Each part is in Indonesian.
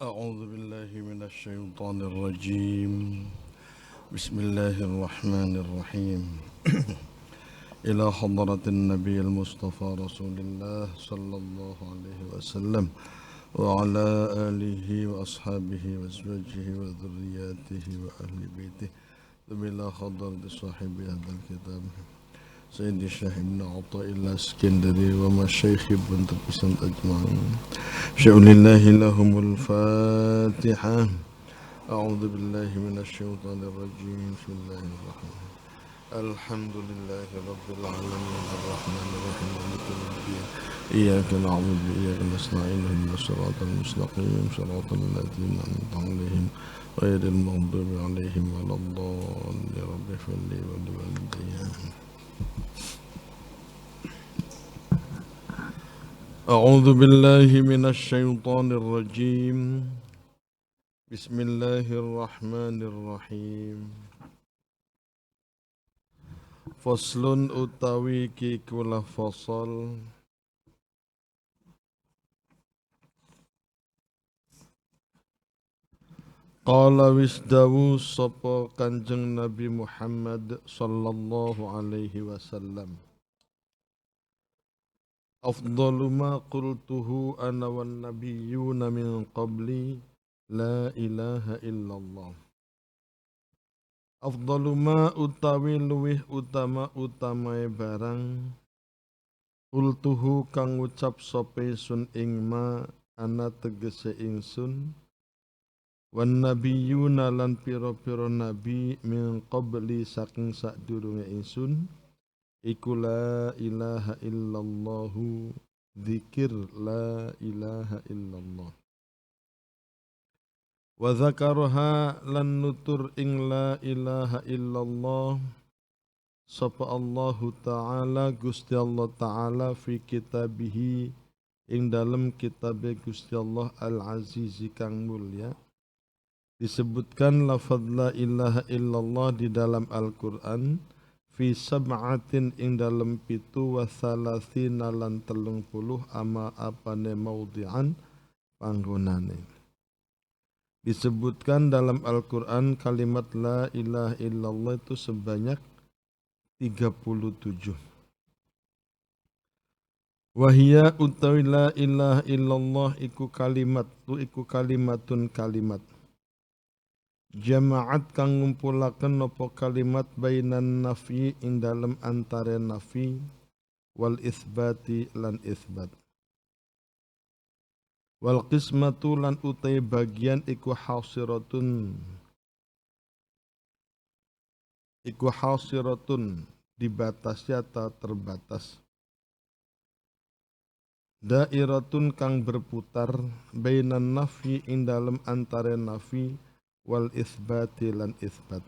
أعوذ بالله من الشيطان الرجيم. بسم الله الرحمن الرحيم. إلى حضرة النبي المصطفى رسول الله صلى الله عليه وسلم وعلى آله وأصحابه وأزواجه وذرياته وأهل بيته إلى حضرة صاحب هذا الكتاب سيد الشيخ ابن عطاء الله السكندري ومشايخ ابن تبسم أجمعين. شاء لله لهم الفاتحة. أعوذ بالله من الشيطان الرجيم. بسم الله الرحمن الرحيم. الحمد لله رب العالمين الرحمن الرحيم مالك يوم الدين إياك نعبد وإياك نستعين اهدنا الصراط المستقيم صراط الذين أنعمت عليهم غير المغضوب عليهم ولا الضالين رب اغفر لي ولوالدي. أعوذ بالله من الشيطان الرجيم. بسم الله الرحمن الرحيم. Faslun utawi ki kula fasal Qala wisdawu sapa Kanjeng Nabi Muhammad sallallahu alaihi wasallam. Afdalu ma qultuhu ana wan nabiyyuna min qabli la ilaha illallah. Afdalu ma utawi luwih utamae barang qultuhu kang ngucap sapa sun ing ma ana tegese ingsun wan nabiyyuna lan pira-pira nabi min qabli saking sadurunge ingsun iku la ilaha illallahu dzikir la ilaha illallah wa dzakaraha lan nutur ing la ilaha illallah sapa Allah taala Gusti Allah taala fi kitabihi ing dalem kitabe Gusti Allah al aziz kang mulya. Disebutkan lafaz la ilaha illallah di dalam Al-Qur'an fi sab'atin ing dalam pitu wa thalathina lan 30 ama apane maudhi'an panggonane. Disebutkan dalam Al-Qur'an kalimat la ilaha illallah itu sebanyak 37. Wahia utawi la ilaha illallah iku kalimatun kalimat jama'at kang ngumpulaken apa kalimat bainan nafi ing dalem antare nafi wal isbati lan isbat. Wal qismatu lan utai bagian iku hasiratun dibatasi atau terbatas. Dairatun kang berputar bainan nafi ing dalem antare nafi wal isbati lan isbat.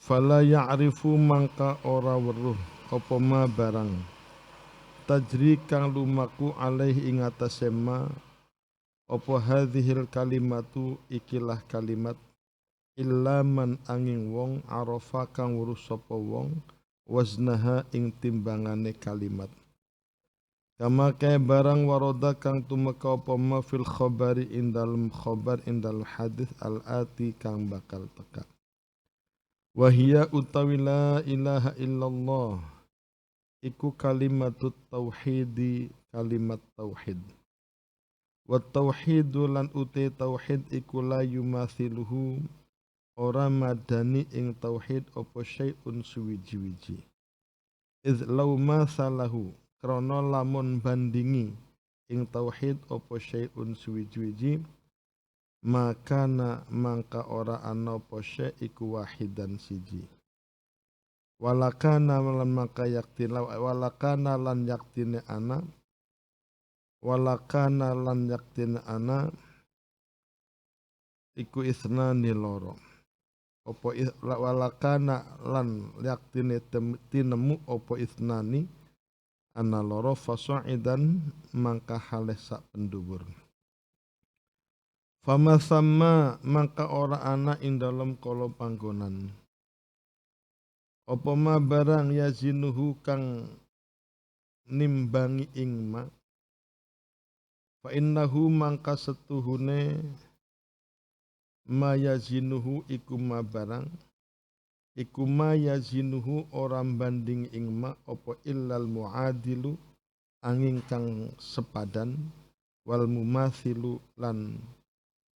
Fala ya'rifu mangka ora weruh apa ma barang tajri kang lumaku alaihi ing atase ma apa hadhil kalimatu ikilah kalimat illa man angin wong arafa kang weruh sapa wong waznaha ing timbangane kalimat. Kama kaya barang waroda kang tumeka apa ma fil khabari ing dalem khabar ing dalem hadis al-ati kang bakal teka. Wahia utawi la ilaha illallah iku kalimatut tauhidi kalimat tauhid. Wa tauhidu lan uti tauhid iku la yumathiluhu ora madani ing tauhid apa syai'un suwiji-wiji. Iz law masalahu krana lamun bandingi ing tauhid apa syai'un suwiji-wiji makana mangka ora ana apa syai' iku wahidan siji. Walakana lan maka yaktina walakana lan yaktine ana walakana lan yaktine ana iku isnani loro. Apa walakana lan yaktine tinemu apa isnani ana loro fasu'idan mangka halih sak pendhuwur. Fama sama mangka ora ana ing dalem kala panggonan. Apa ma barang yazinuhu kang nimbangi ing ma Fa innahu mangka setuhune ma yazinuhu iku ma barang iku ma yazinuhu orang banding ing ma apa illal muadilu angin kang sepadan wal mumathilu lan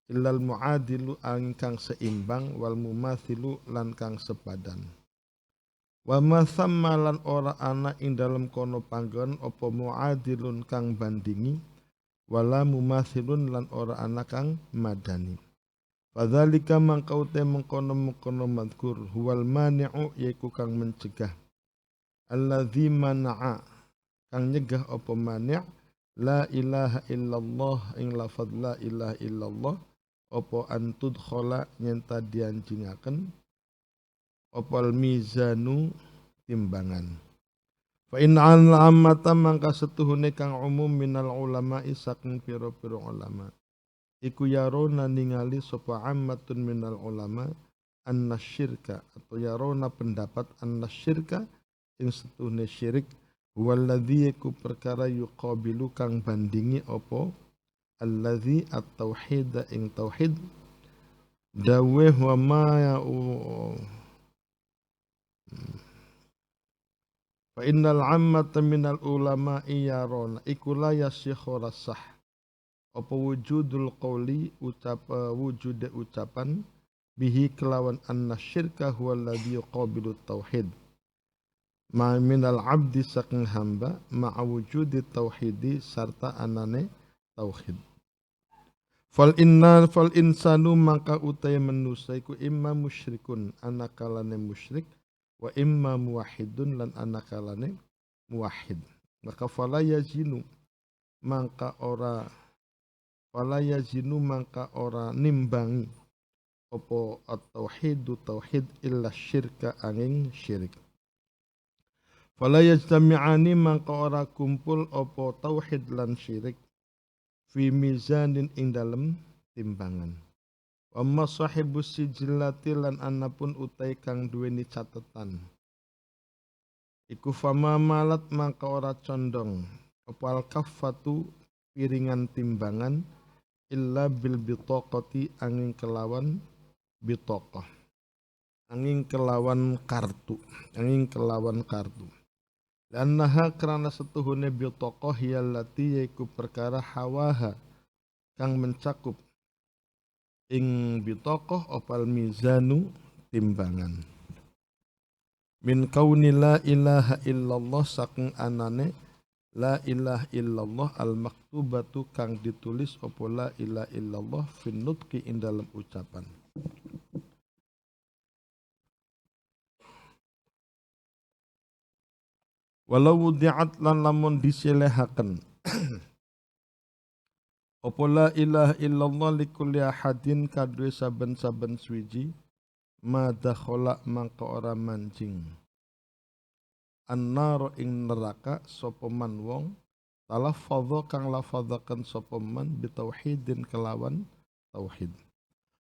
illal muadilu angin kang seimbang wal mumathilu lan kang sepadan wa ma thamma lan ora ana ing dalem kono panggon apa muadilun kang bandingi wala mumathilun lan ora ana kang madani. Fadzalika mangkaute mengkono madkur huwal mani'u yaiku kang mencegah. Alladzi mana'a kang nyegah apa mani' la ilaha illallah ing lafadz la ilaha illallah apa antud khola nyenta dianjingaken opal mizanu timbangan. Fa in al-ammata mangka setuhune kang umum minal ulama saking pira-pira ulama. Iku yarona ningali sapa ammatun minal ulama anna syirka atau yarona pendapat anna syirka ing setuhune syirik walladzi iku perkara yuqabilu kang bandingi apa alladzi at-tauhid ing tauhid dawe wa ma ya fa innal ammata minal ulama yarona iku la yasikhu rasah apa wujudul qawli wujude ucapan bihi kelawan anna syirka huwa alladhi yuqabilu tauhid ma minal abdi saking hamba ma'a wujudi tauhidi sarta anane tauhid fal insanu maka utai manusia iku imma musyrikun anakalane musyrik wa imma muwahhidun lan anakalane muwahhid maka fala yazinu mangka ora wala yazinu mangka ora nimbangi apa at-tauhidu tauhid illa syirka angin syirik. Fala yajtami'ani mangka ora kumpul apa tauhid lan syirik fi mizanin ing dalem timbangan. Wa ma sahibus sijillati lan anapun utai kang duweni catetan. Iku fama malat mangka ora condong apa al-kaffatu piringan timbangan illa bil bitaqati angin kelawan bitaqah angin kelawan kartu lannaha karena setuhune bitaqah yallati yaiku perkara hawaha kang mencakup ing bitaqah opal mizanu timbangan min kauni la ilaha illallah saking anane la ilaha illallah al-maktubatu kang ditulis apa la ilaha illallah fin nutqi ing dalam ucapan. Walau wudi'at lan lamun diselehaken apa la ilaha illallah likulli ahadin kadue saben-saben swiji ma dakhala mangka ora mancing an-nar ing neraka sapa man wong talaffadha kang lafadzaken sapa man bitauhidin kelawan tauhid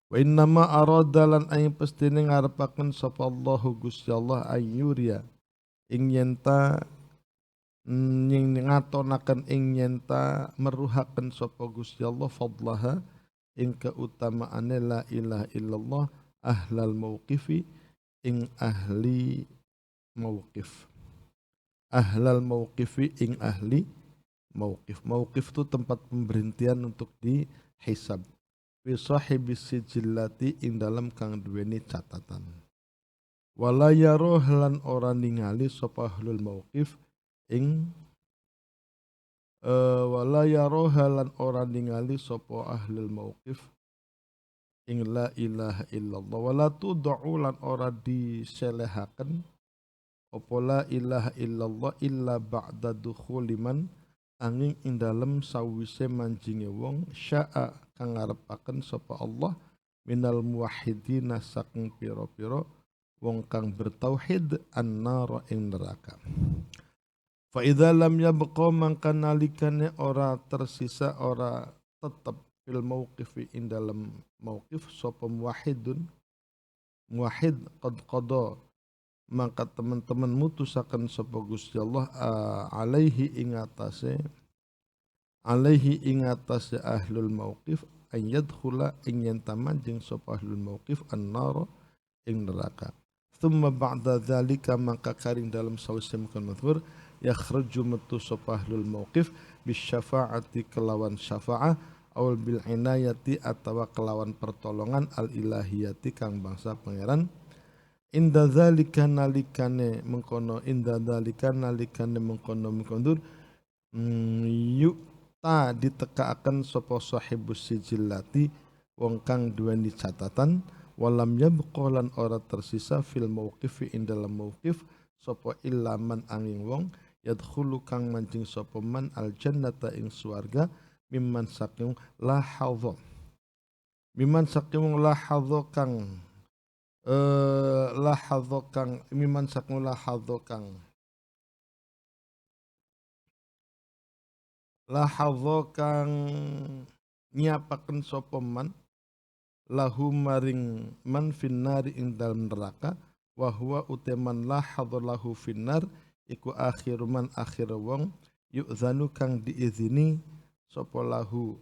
wa innama arada lan ay pestine ngarepaken sapa Allahu Gusti Allah ayyuriya ing yenta ing ngatonaken ing yenta meruhaken sapa Gusti Allah fadlaha ing keutamaane la ilaha illallah ahlal mauqifi ing ahli mauqif ahlal mauqifi ing ahli mauqif. Mauqif itu tempat pemberhentian untuk dihisab. Fi sahibis sijillati ing dalam kang duweni catatan. Wala yaruh lan ora ningali sapa ahlul mauqif ing wala yaruh lan ora ningali sapa ahlul mauqif ing la ilaha illallah wala tud'u lan ora diselehaken apa la ilaha illallah illa ba'da dukhuli man angin ing dalem sawise manjinge wong syaa kang ngarepaken sapa Allah minal muwahhidina saking pira-pira wong kang bertauhid an-nar ing neraka. Fa idza lam yabqa mangka nalikane ora tersisa ora tetep fil mauqifi ing dalem mauqif sapa muwahhidun muwahhid qad qada maka teman-teman mutusaken sapa Gusti Allah alaihi ing atase alaihi ing atase ahlul mauqif ayyadkhula ing yen tamanjing sapa ahlul mauqif an-nar ing neraka. Thumma ba'da dzalika maka karing dalam sawise mazkur yakhruju metu sapa ahlul mauqif bisyafa'ati kelawan syafa'ah aul bil inayati atawa kelawan pertolongan al ilahiyati kang bangsa pangeran. Inda dzalika nalikane mengkono mengkondur yukta ditekaaken sapa sahibus sijillati wong kang duweni catatan walam yabqalan ora tersisa fil mauqifi ing dalam mauqif sapa ilaman angin wong yadkhulu kang mancing sapa man al jannata ing swarga mimman saking la hadza kang miman saking la hadza kang nyiapaken sapa man lahu maring man finnari ing dalam neraka wa huwa uteman la hadza lahu finnar iku akhir man akhir wong yu'zanu kang diizini sapa lahu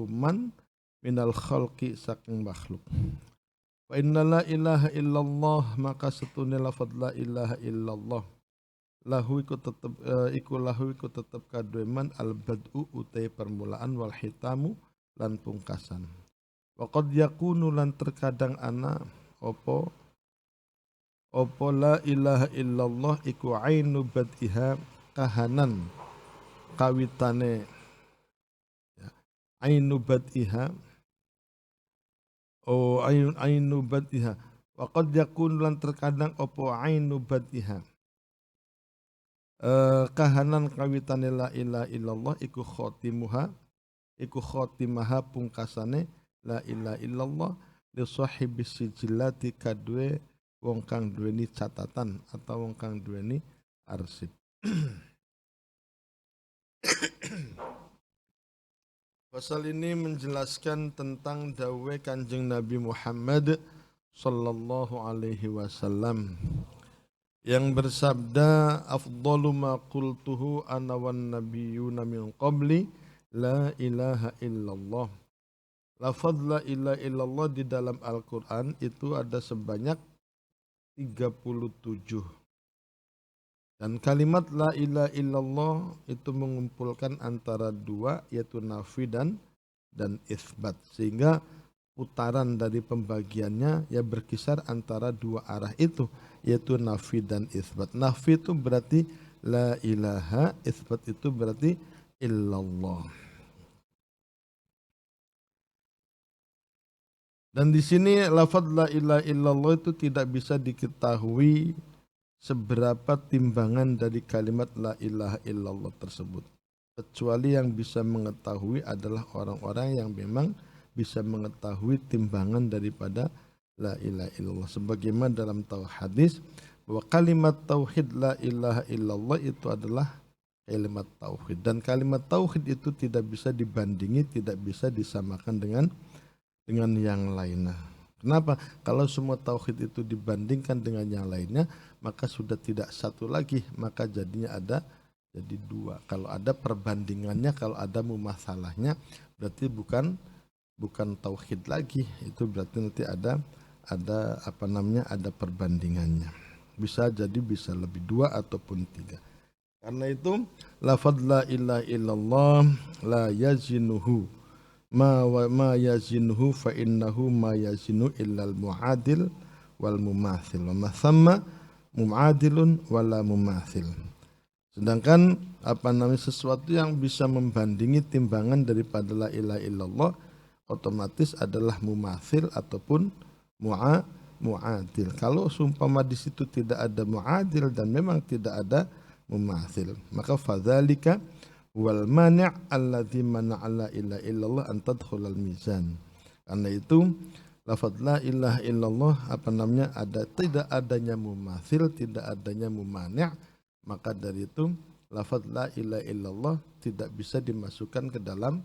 man minal khalqi saking makhluk. Wa inna la ilaha illallah maka setune lafadz la ilaha illallah lahu iku tetep kadue man al bad'u utai permulaan wal hitamu lan pungkasan. Wa qad yakunu lan terkadang ana opo la ilaha illallah iku ainu bad'iha kahanan kawitane ya, ainu bad'iha ainu bad'iha wa qad yakun lan terkadang opo ainu bad'iha kahanan kawitane la ilaha illallah iku khotimaha pungkasane la ilaha illallah li sahibis sijillati kadue wong kang duweni catatan atau wong kang duweni arsip. Pasal ini menjelaskan tentang dawai Kanjeng Nabi Muhammad sallallahu alaihi wasallam yang bersabda afdalu ma qultuhu ana wan nabiyyuna min qabli la ilaha illallah. Lafaz la ilaha illallah di dalam Al-Qur'an itu ada sebanyak 37. Dan kalimat la ilaha illallah itu mengumpulkan antara dua yaitu nafi dan isbat. Sehingga putaran dari pembagiannya ya berkisar antara dua arah itu yaitu nafi dan isbat. Nafi itu berarti la ilaha, isbat itu berarti illallah. Dan di sini lafaz la ilaha illallah itu tidak bisa diketahui seberapa timbangan dari kalimat la ilaha illallah tersebut. Kecuali yang bisa mengetahui adalah orang-orang yang memang bisa mengetahui timbangan daripada la ilaha illallah. Sebagaimana dalam hadis bahwa kalimat tauhid la ilaha illallah itu adalah kalimat tauhid. Dan kalimat tauhid itu tidak bisa dibandingi, tidak bisa disamakan dengan yang lainnya. Kenapa? Kalau semua tauhid itu dibandingkan dengan yang lainnya, maka sudah tidak satu lagi, maka jadinya jadi dua. Kalau ada perbandingannya, kalau ada mumasalahnya, berarti bukan tauhid lagi. Itu berarti nanti ada perbandingannya. Bisa jadi bisa lebih dua ataupun tiga. Karena itu lafadz la ilaha illallah la yazinuhu ma yazinhu fa innahu ma yazinu illal muadil wal mumathil wa thamma muadilun wala mumathil. Sedangkan sesuatu yang bisa membandingi timbangan daripada la ilaha illallah otomatis adalah mumathil ataupun muadil. Kalau sumpama di situ tidak ada muadil dan memang tidak ada mumathil, maka fadzalika wal mani' alladzi mana'a la ilaha illallah an tadkhulal mizan. Karena itu lafaz la ilaha illallah tidak adanya mumathil, tidak adanya mumani', maka dari itu lafaz la ilaha illallah tidak bisa dimasukkan ke dalam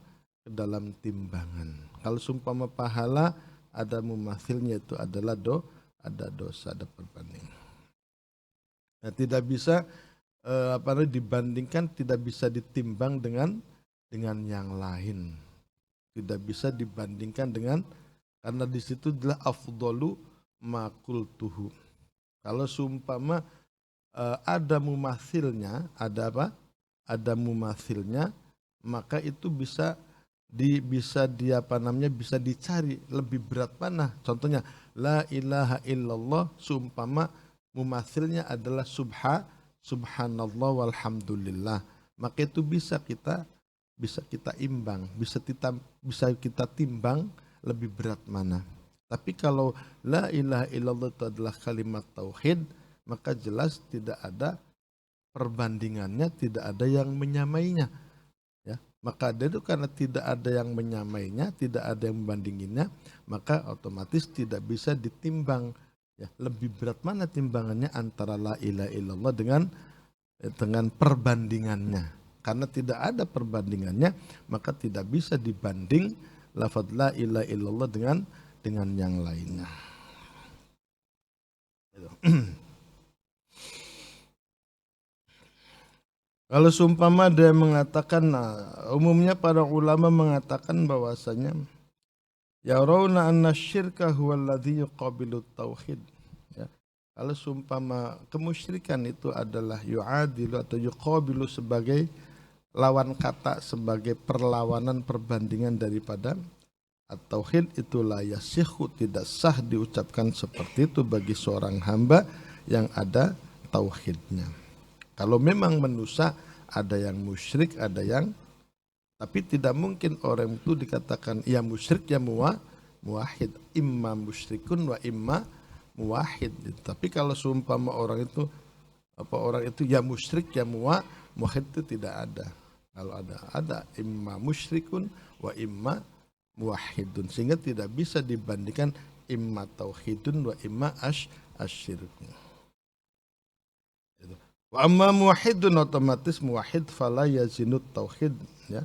timbangan. Kalau sumpama pahala ada mumathilnya itu adalah ada dosa, ada perbandingan. Nah, tidak bisa dibandingkan, tidak bisa ditimbang dengan yang lain. Tidak bisa dibandingkan dengan, karena di situ adalah afdalu ma qultuhu. Kalau seumpama ada mumathilnya, ada apa? Ada mumathilnya, maka itu bisa bisa dicari lebih berat mana. Contohnya la ilaha illallah, seumpama mumathilnya adalah subhanallah walhamdulillah, maka itu bisa kita imbang, bisa kita timbang lebih berat mana. Tapi kalau la ilaha illallah itu adalah kalimat tauhid, maka jelas tidak ada perbandingannya, tidak ada yang menyamainya. Ya, maka itu karena tidak ada yang menyamainya, tidak ada yang membandinginnya, maka otomatis tidak bisa ditimbang. Ya, lebih berat mana timbangannya antara la ilaha illallah dengan perbandingannya. Karena tidak ada perbandingannya, maka tidak bisa dibanding lafadz la ilaha illallah dengan yang lainnya. Kalau seumpama dia mengatakan, umumnya para ulama mengatakan bahwasanya yarawna anna syirka huwa alladhi yuqabilu tauhid. Ya. Kalau seumpama kemusyrikan itu adalah yu'adilu atau yuqabilu sebagai lawan kata, sebagai perlawanan perbandingan daripada at-tauhid, itulah yasihhu, tidak sah diucapkan seperti itu bagi seorang hamba yang ada tauhidnya. Kalau memang manusia ada yang musyrik, ada yang, tapi tidak mungkin orang itu dikatakan ya musyrik ya muwahhid, imma musyrikun wa imma muwahhid. Tapi kalau seumpama orang itu ya musyrik ya muwahhid, itu tidak ada. Kalau ada imma musyrikun wa imma muwahhidun, sehingga tidak bisa dibandingkan imma tauhidun wa imma asyirkun. Wa amma muwahhidun, otomatis muwahhid fala yazinut tauhid, ya.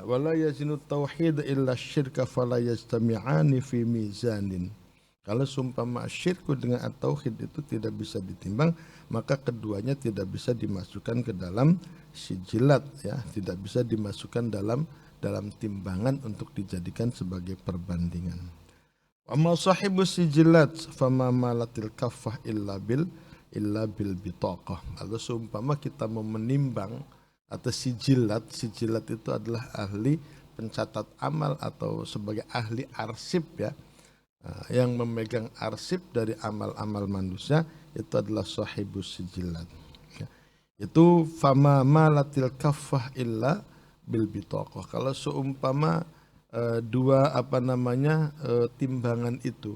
Wala yazinut tauhid illa syirka fala yajtami'ani fi mizanin. Kalau sumpama syirku dengan at-tauhid itu tidak bisa ditimbang, maka keduanya tidak bisa dimasukkan ke dalam sijilat, ya, tidak bisa dimasukkan dalam timbangan untuk dijadikan sebagai perbandingan. Wa ma sahibus sijilat fama malatil kaffah illa bil bitaqah. Kalau seumpama kita mau menimbang atau sijilat itu adalah ahli pencatat amal atau sebagai ahli arsip, ya, yang memegang arsip dari amal-amal manusia, itu adalah sahibus sijilat. Ya. Itu fama malatil kaffah illa bil bitaqah. Kalau seumpama dua timbangan itu,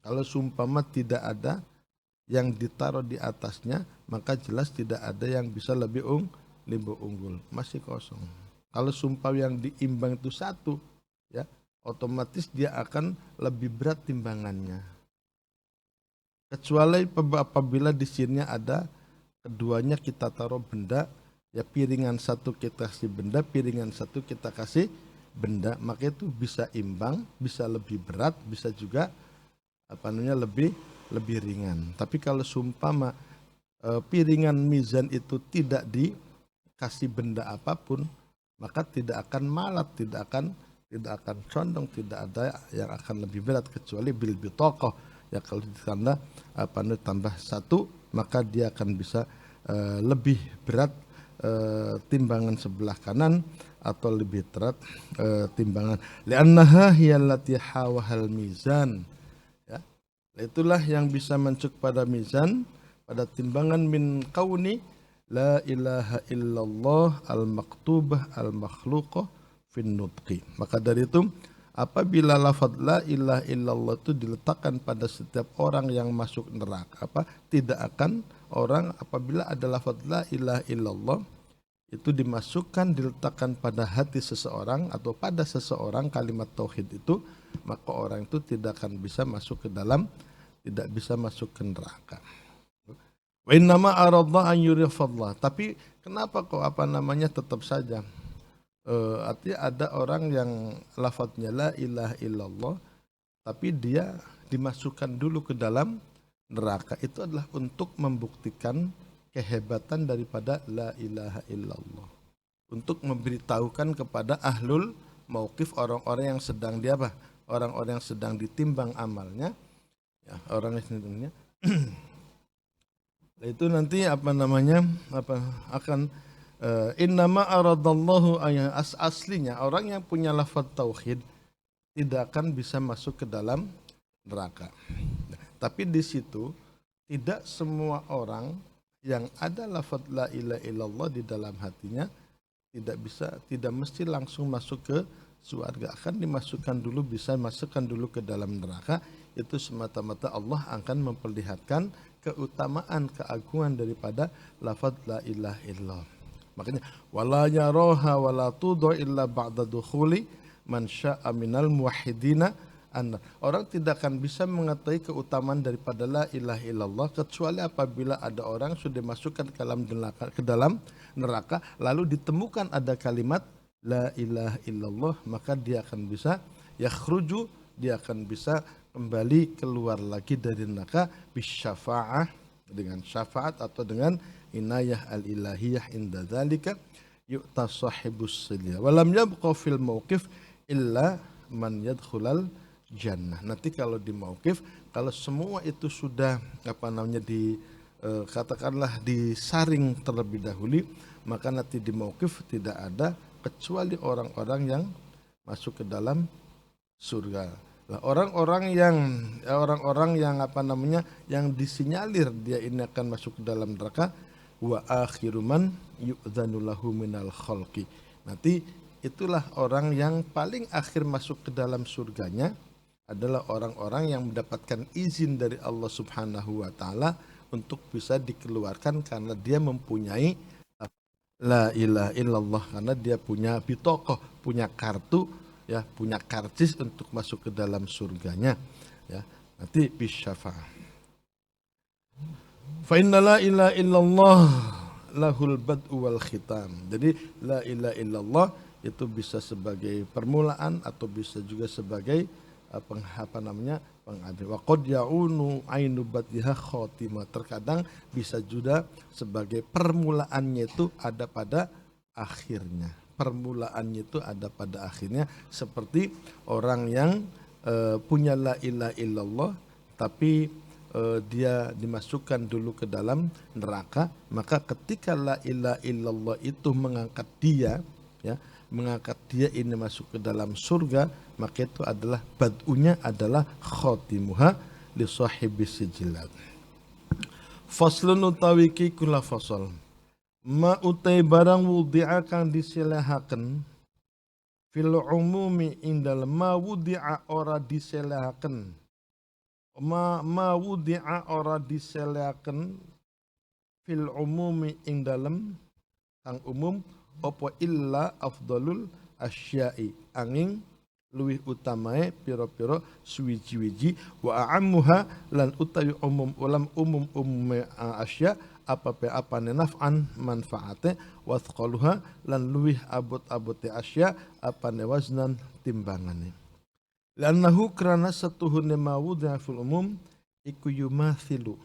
kalau seumpama tidak ada yang ditaruh di atasnya, maka jelas tidak ada yang bisa lebih unggul, masih kosong. Kalau sumpah yang diimbang itu satu, ya, otomatis dia akan lebih berat timbangannya. Kecuali apabila di sini ada keduanya kita taruh benda, ya, piringan satu kita kasih benda, piringan satu kita kasih benda, maka itu bisa imbang, bisa lebih berat, bisa juga lebih ringan. Tapi kalau sumpama piringan mizan itu tidak dikasih benda apapun, maka tidak akan malat, tidak akan condong, tidak ada yang akan lebih berat kecuali bil bitaqah, ya. Kalau ditambah tambah satu, maka dia akan bisa lebih berat timbangan sebelah kanan atau lebih berat timbangan li'annaha hiyallati hawahal mizan. Itulah yang bisa mencuk pada mizan, pada timbangan min kauni la ilaha illallah al-maktubah al-makhluqah fin nutqi. Maka dari itu, apabila lafaz la ilaha illallah itu diletakkan pada setiap orang yang masuk neraka, tidak akan orang apabila ada lafaz la ilaha illallah itu diletakkan pada hati seseorang atau pada seseorang kalimat tauhid itu, maka orang itu tidak akan bisa masuk ke neraka. Wa innama aradna an yurifadlah. Tapi kenapa kok tetap saja artinya ada orang yang lafadznya la ilaha illallah tapi dia dimasukkan dulu ke dalam neraka. Itu adalah untuk membuktikan kehebatan daripada la ilaha illallah. Untuk memberitahukan kepada ahlul mauqif, orang-orang yang sedang orang-orang yang sedang ditimbang amalnya, ya, orang yang sedangnya itu nanti akan innama aradallahu aslinya orang yang punya lafaz tauhid tidak akan bisa masuk ke dalam neraka. Tapi di situ tidak semua orang yang ada lafaz la ilaha illallah di dalam hatinya tidak mesti langsung masuk ke surga, akan dimasukkan dulu, bisa masukkan dulu ke dalam neraka. Itu semata-mata Allah akan memperlihatkan keutamaan, keagungan daripada lafaz la ilaha illallah. Makanya wala yaraha wala tudhu illa ba'da dukhuli man syaa minal muwahhidina. Orang tidak akan bisa mengetahui keutamaan daripada la ilaha illallah kecuali apabila ada orang sudah masukkan ke dalam neraka lalu ditemukan ada kalimat la ilaha illallah, maka dia akan bisa yakhruju, dia akan bisa kembali keluar lagi dari neraka bisyafa'ah, dengan syafaat atau dengan inayah al-ilahiyah inda dzalika yu'ta sahibus silya walam yabqa fil mauqif illa man yadkhulal jannah. Nanti kalau di mauqif, kalau semua itu sudah katakanlah disaring terlebih dahulu, maka nanti di mauqif tidak ada kecuali orang-orang yang masuk ke dalam surga. Nah, orang-orang yang yang disinyalir dia ini akan masuk ke dalam neraka, wa akhiru man yu'dzanu lahu minal khalqi. Nanti itulah orang yang paling akhir masuk ke dalam surganya adalah orang-orang yang mendapatkan izin dari Allah Subhanahu wa taala untuk bisa dikeluarkan karena dia mempunyai la ilaha illallah, karena dia punya bitokoh, punya kartu, ya, punya karcis untuk masuk ke dalam surganya, ya. Nanti bisyafa'ah. Fa inna la ilaha illallah lahul bad'u wal khitam. Jadi la ilaha illallah itu bisa sebagai permulaan atau bisa juga sebagai pengakhir. Wa qad ya'unu ainu badhiha khatimah. Terkadang bisa juga sebagai permulaannya itu ada pada akhirnya. Permulaannya itu ada pada akhirnya, seperti orang yang punya la ilaha illallah tapi dia dimasukkan dulu ke dalam neraka, maka ketika la ilaha illallah itu mengangkat dia ini masuk ke dalam surga, maka itu adalah bad'unya adalah khatimuha li sahibis sijilat. Faslun utawi ki kula fasal. Ma utai barang wudi'a kang diselehaken fil umumi indal ma wudi'a ora diselehaken. Ma wudi'a ora diselehaken fil umumi ing dalem kang umum apa illa afdalul asya'i angin luwih utamae pira-pira suwiji-wiji wa a'ammuha lan utawi umum asya apane naf'an manfaate wa thqaluha lan luwih abot-abote asya apane waznan timbangane. Lannahu krana satuhune mawudha fil umum iku yumathilu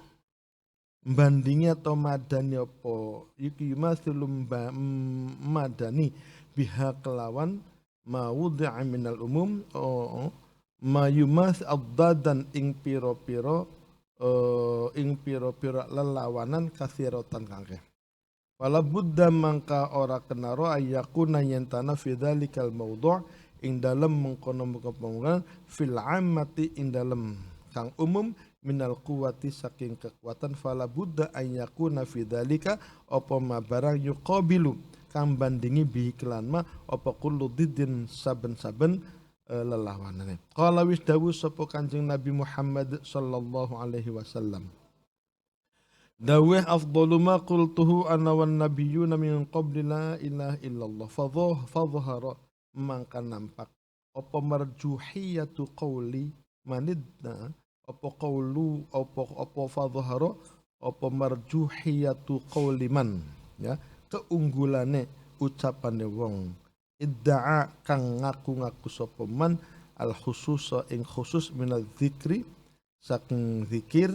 bandingi atau madani apa iki yumathilu madani biha kelawan mawudha minal umum ma yumath addadan ing pira-pira lelawanan kathiratan kangke. Wala budda mangka ora kenaro ayakuna yentana fi dzalikal mawdu' ing dalem mengkono-mengkono fil ammati ing dalem kang umum minal quwati saking kekuatan, fala budda ayakuna fi dzalika apa ma barang yuqabilu kang bandingi bi kelan ma apa kullu diddin saben-saben lelawanane. Qala wis dawuh sapa Kanjeng Nabi Muhammad sallallahu alaihi wasallam, dawuh afdalu ma qultuhu ana wan nabiyyuna min qabli la ilaha illallah fadhahara mangka nampak apa marjuhiyatu qawli manidna apa qawlu apa fadhahara apa marjuhiyatu qawli man, ya, keunggulane ucapane wong idda'a kang ngaku-ngaku sapa man al khususa ing khusus minal dzikri saking zikir,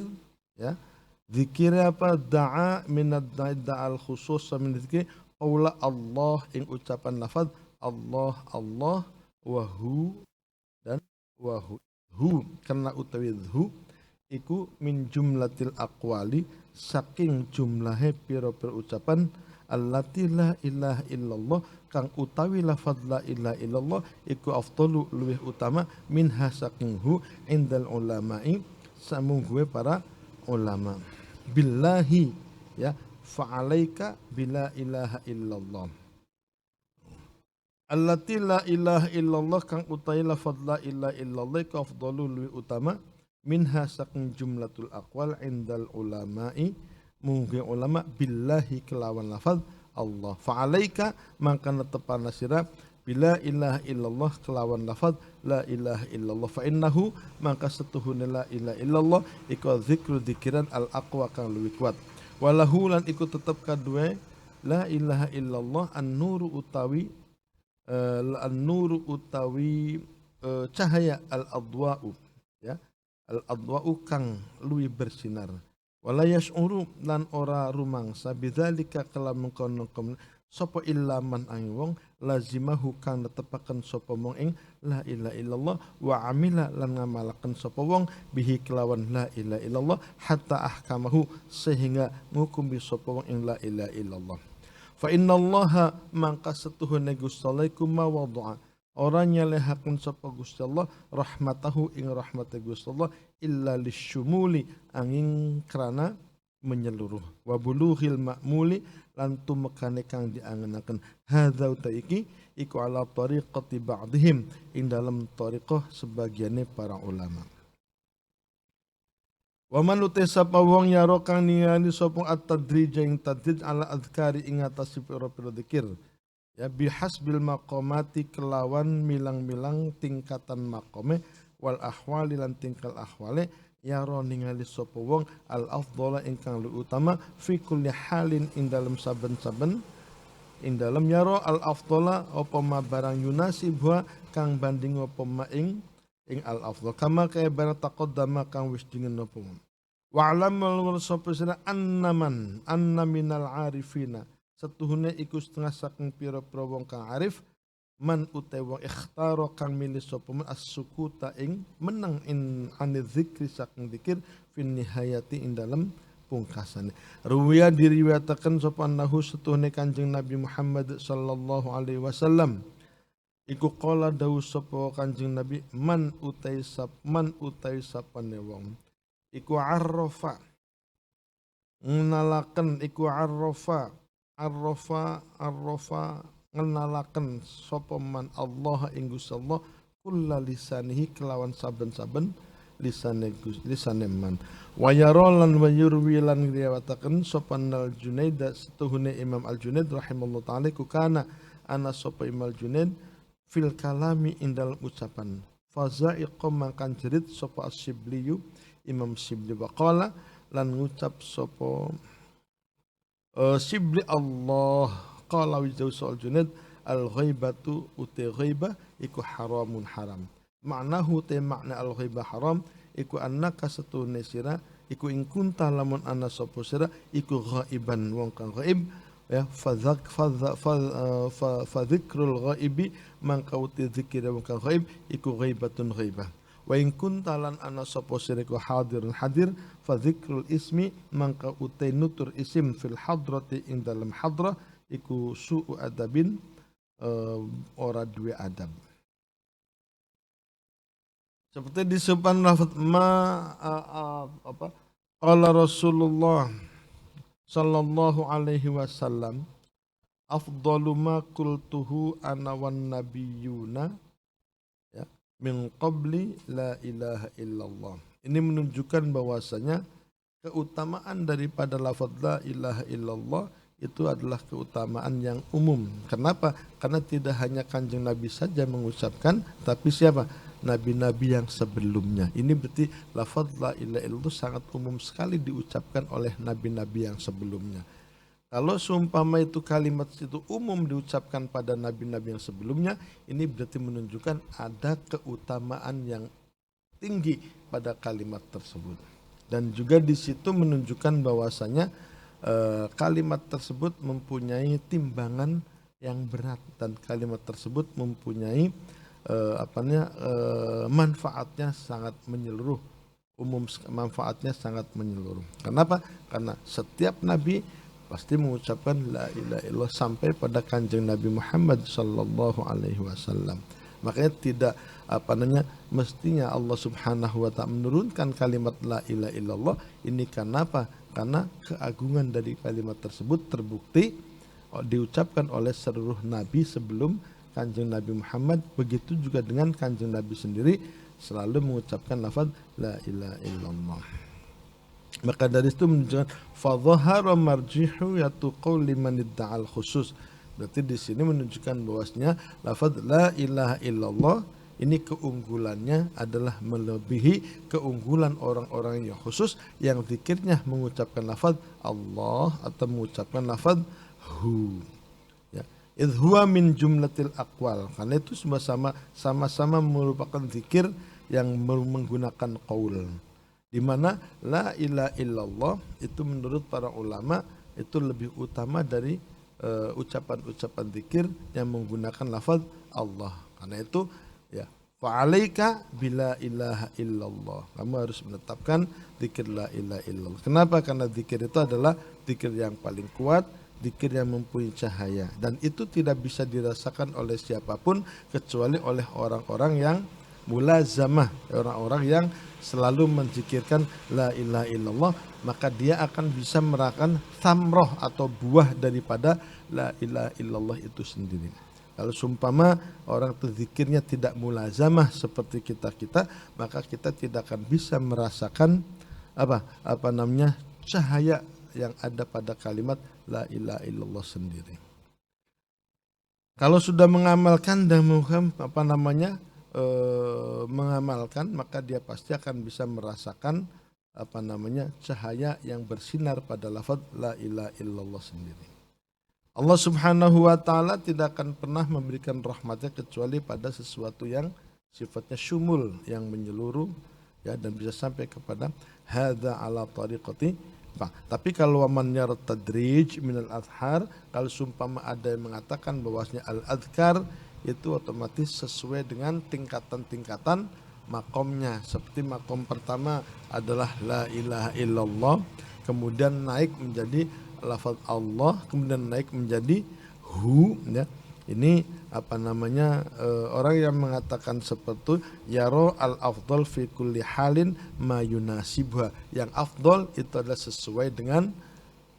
ya, Zikir apa? Da'a minad da'al khusus min zikir qaula Allah ing ucapan lafaz Allah Allah wahu dan wahu hu karena utawi hu iku min jumlatil aqwali saking jumlahe pira-pira ucapan allati la ilaha illallah kang utawi lafaz la ilaha illallah iku afdalu luwih utama minha saking hu indal ulama'i samungguhe para ulama billahi ya fa'alaika bila ilaha illallah allati la ilaha illallah kang utawi lafaz la ilaha illallah iku afdalu luwih utama minha saking jumlatul aqwal indal ulama'i mungkin ulama billahi kelawan lafaz Allah fa'alaika maka netepana sira bila ilaha illallah kelawan lafaz la ilaha illallah fa innahu maka setuhune la ilaha illallah iku zikru dzikiran al aqwa kang luwih kuat walahu lan iku tetep kadue la ilaha illallah an-nuru utawi an-nuru utawi cahaya al-adwa'u ya al-adwa'u kang luwih bersinar wala yash'uru lan ora rumangsa bidzalika kalam kono sapa illa man ang wong lazimahu kang netepaken sapa mong ing la ilaha illallah wa amila lan ngamalaken sapa wong bihi kelawan la ilaha illallah hatta ahkamahu sehingga ngukumi sapa wong ing la ilaha illallah fa innallaha mangka setuhune Gusti Allah iku mawadha'a ora nyalehaken sapa Gusti Allah rahmatahu ing rahmate Gusti Allah illa lisyumuli angin krana menyeluruh wa bulughil ma'muli lan tumekane kang diangenaken hadza utaiki iku ala tariqati ba'dihim ing dalam tariqah sebagiane para ulama wa man utasapa wong yaro kang ningali sapa at-tadrij ing tadrij ala azkari ing atas pira-pira zikir ya bihasbil maqamati kelawan milang-milang tingkatan maqame wal ahwali lan tingkal ahwale ya ro ningali sapa wong al afdhala ingkang luwih utama fi kulli halin ing dalem saben-saben ing dalem ya ro al afdhala apa ma barang yunasibha kang banding apa ma ing al afdhal kama kaya barang taqaddama kang wis dingin apa wa alam wal sapa sira anna minal arifina setuhune iku setengah saking pira-pira wong kang arif man utai wong ikhtaro kang milih sapa man as-sukuta ing meneng in anil zikri saking zikir fin nihayati ing dalem pungkasane ruwiya diriwayataken sapa nahu setuhune Kanjeng Nabi Muhammad sallallahu alaihi wasallam iku qala dawu sapa Kanjeng Nabi man utai sapane wong iku arrafa ngenalaken iku arrafa ngenalaken sapa man Allah ing Gusti Allah kulla lisanihi kelawan saben-saben lisane man wa yara lan wa yurwi lan riwayataken sapa al Junaid setuhune Imam Al Junaid rahimallahu taala ku kana ana sapa Imam Al Junaid fil kalami indal ucapan fazaiqam mangkan jerit sapa as-Sibliyu Imam Sibli waqala lan ngucap sapa Sibli Allah qala wijau soal Junaid al-ghaibatu uti ghaibah iku haramun haram maknahu te makna al-ghaibah haram iku annaka satune sira iku ing kunta lamun ana sapa sira iku ghaiban wong kang ghaib ya fadhikrul ghaibi mangka uti zikir wong kang ghaib iku ghaibatun ghaibah wa in kunta lan ana sapa sira iku hadirun hadir fadhikrul ismi mangka uti nutur isim fil hadrati ing dalam hadrah iku su'u adabin ora duwe adab seperti disebutkan lafaz qala Rasulullah sallallahu alaihi wasallam afdalu ma qultuhu ana wan nabiyuna ya min qabli la ilaha illallah ini menunjukkan bahwasanya keutamaan daripada lafaz la ilaha illallah itu adalah keutamaan yang umum. Kenapa? Karena tidak hanya Kanjeng Nabi saja mengucapkan, tapi siapa? Nabi-nabi yang sebelumnya. Ini berarti lafaz la ilaha illallah itu sangat umum sekali diucapkan oleh nabi-nabi yang sebelumnya. Kalau seumpama itu kalimat itu umum diucapkan pada nabi-nabi yang sebelumnya, ini berarti menunjukkan ada keutamaan yang tinggi pada kalimat tersebut. Dan juga di situ menunjukkan bahwasanya kalimat tersebut mempunyai timbangan yang berat dan kalimat tersebut mempunyai manfaatnya sangat menyeluruh, manfaatnya sangat menyeluruh. Kenapa? Karena setiap nabi pasti mengucapkan la ilaha illallah sampai pada kanjeng Nabi Muhammad sallallahu alaihi wasallam. Makanya tidak mestinya Allah Subhanahu wa taala menurunkan kalimat la ilaha illallah ini karena apa? Karena keagungan dari kalimat tersebut terbukti diucapkan oleh seluruh nabi sebelum kanjeng Nabi Muhammad. Begitu juga dengan kanjeng Nabi sendiri selalu mengucapkan lafaz la ilaha illallah. Maka dari itu menunjukkan fadhahara marjihu yatu qauli man idda'al khusus. Berarti di sini menunjukkan bahwasanya lafaz la ilaha illallah ini keunggulannya adalah melebihi keunggulan orang-orang yang khusus yang zikirnya mengucapkan lafaz Allah atau mengucapkan lafaz hu. Ya. Idh huwa min jumlatil aqwal. Karena itu sama-sama merupakan zikir yang menggunakan qaul. Di mana la ilaha illallah itu menurut para ulama itu lebih utama dari ucapan-ucapan zikir yang menggunakan lafaz Allah. Karena itu ya fa'alaika bila ilaha illallah. Kamu harus menetapkan zikir la ilaha illallah. Kenapa? Karena zikir itu adalah zikir yang paling kuat, zikir yang mempunyai cahaya, dan itu tidak bisa dirasakan oleh siapapun kecuali oleh orang-orang yang mulazamah, orang-orang yang selalu menzikirkan la ilaha illallah, maka dia akan bisa merasakan samroh atau buah daripada la ilaha illallah itu sendiri. Kalau sumpama orang itu zikirnya tidak mulazamah seperti kita, maka kita tidak akan bisa merasakan cahaya yang ada pada kalimat la ilaha illallah sendiri. Kalau sudah mengamalkan dan mengamalkan, maka dia pasti akan bisa merasakan cahaya yang bersinar pada lafaz la ilaha illallah sendiri. Allah Subhanahu wa taala tidak akan pernah memberikan rahmatnya kecuali pada sesuatu yang sifatnya syumul, yang menyeluruh ya, dan bisa sampai kepada hadza ala tariqati. Tapi kalau man yartadrij minal azhar, kalau sumpama ada yang mengatakan bahwasanya al-adhkar itu otomatis sesuai dengan tingkatan-tingkatan makomnya. Seperti makom pertama adalah la ilaha illallah, kemudian naik menjadi lafaz Allah, kemudian naik menjadi hu ya. Ini orang yang mengatakan seperti yaro al-afdal fi kulli halin ma yunasibha. Yang afdal itu adalah sesuai dengan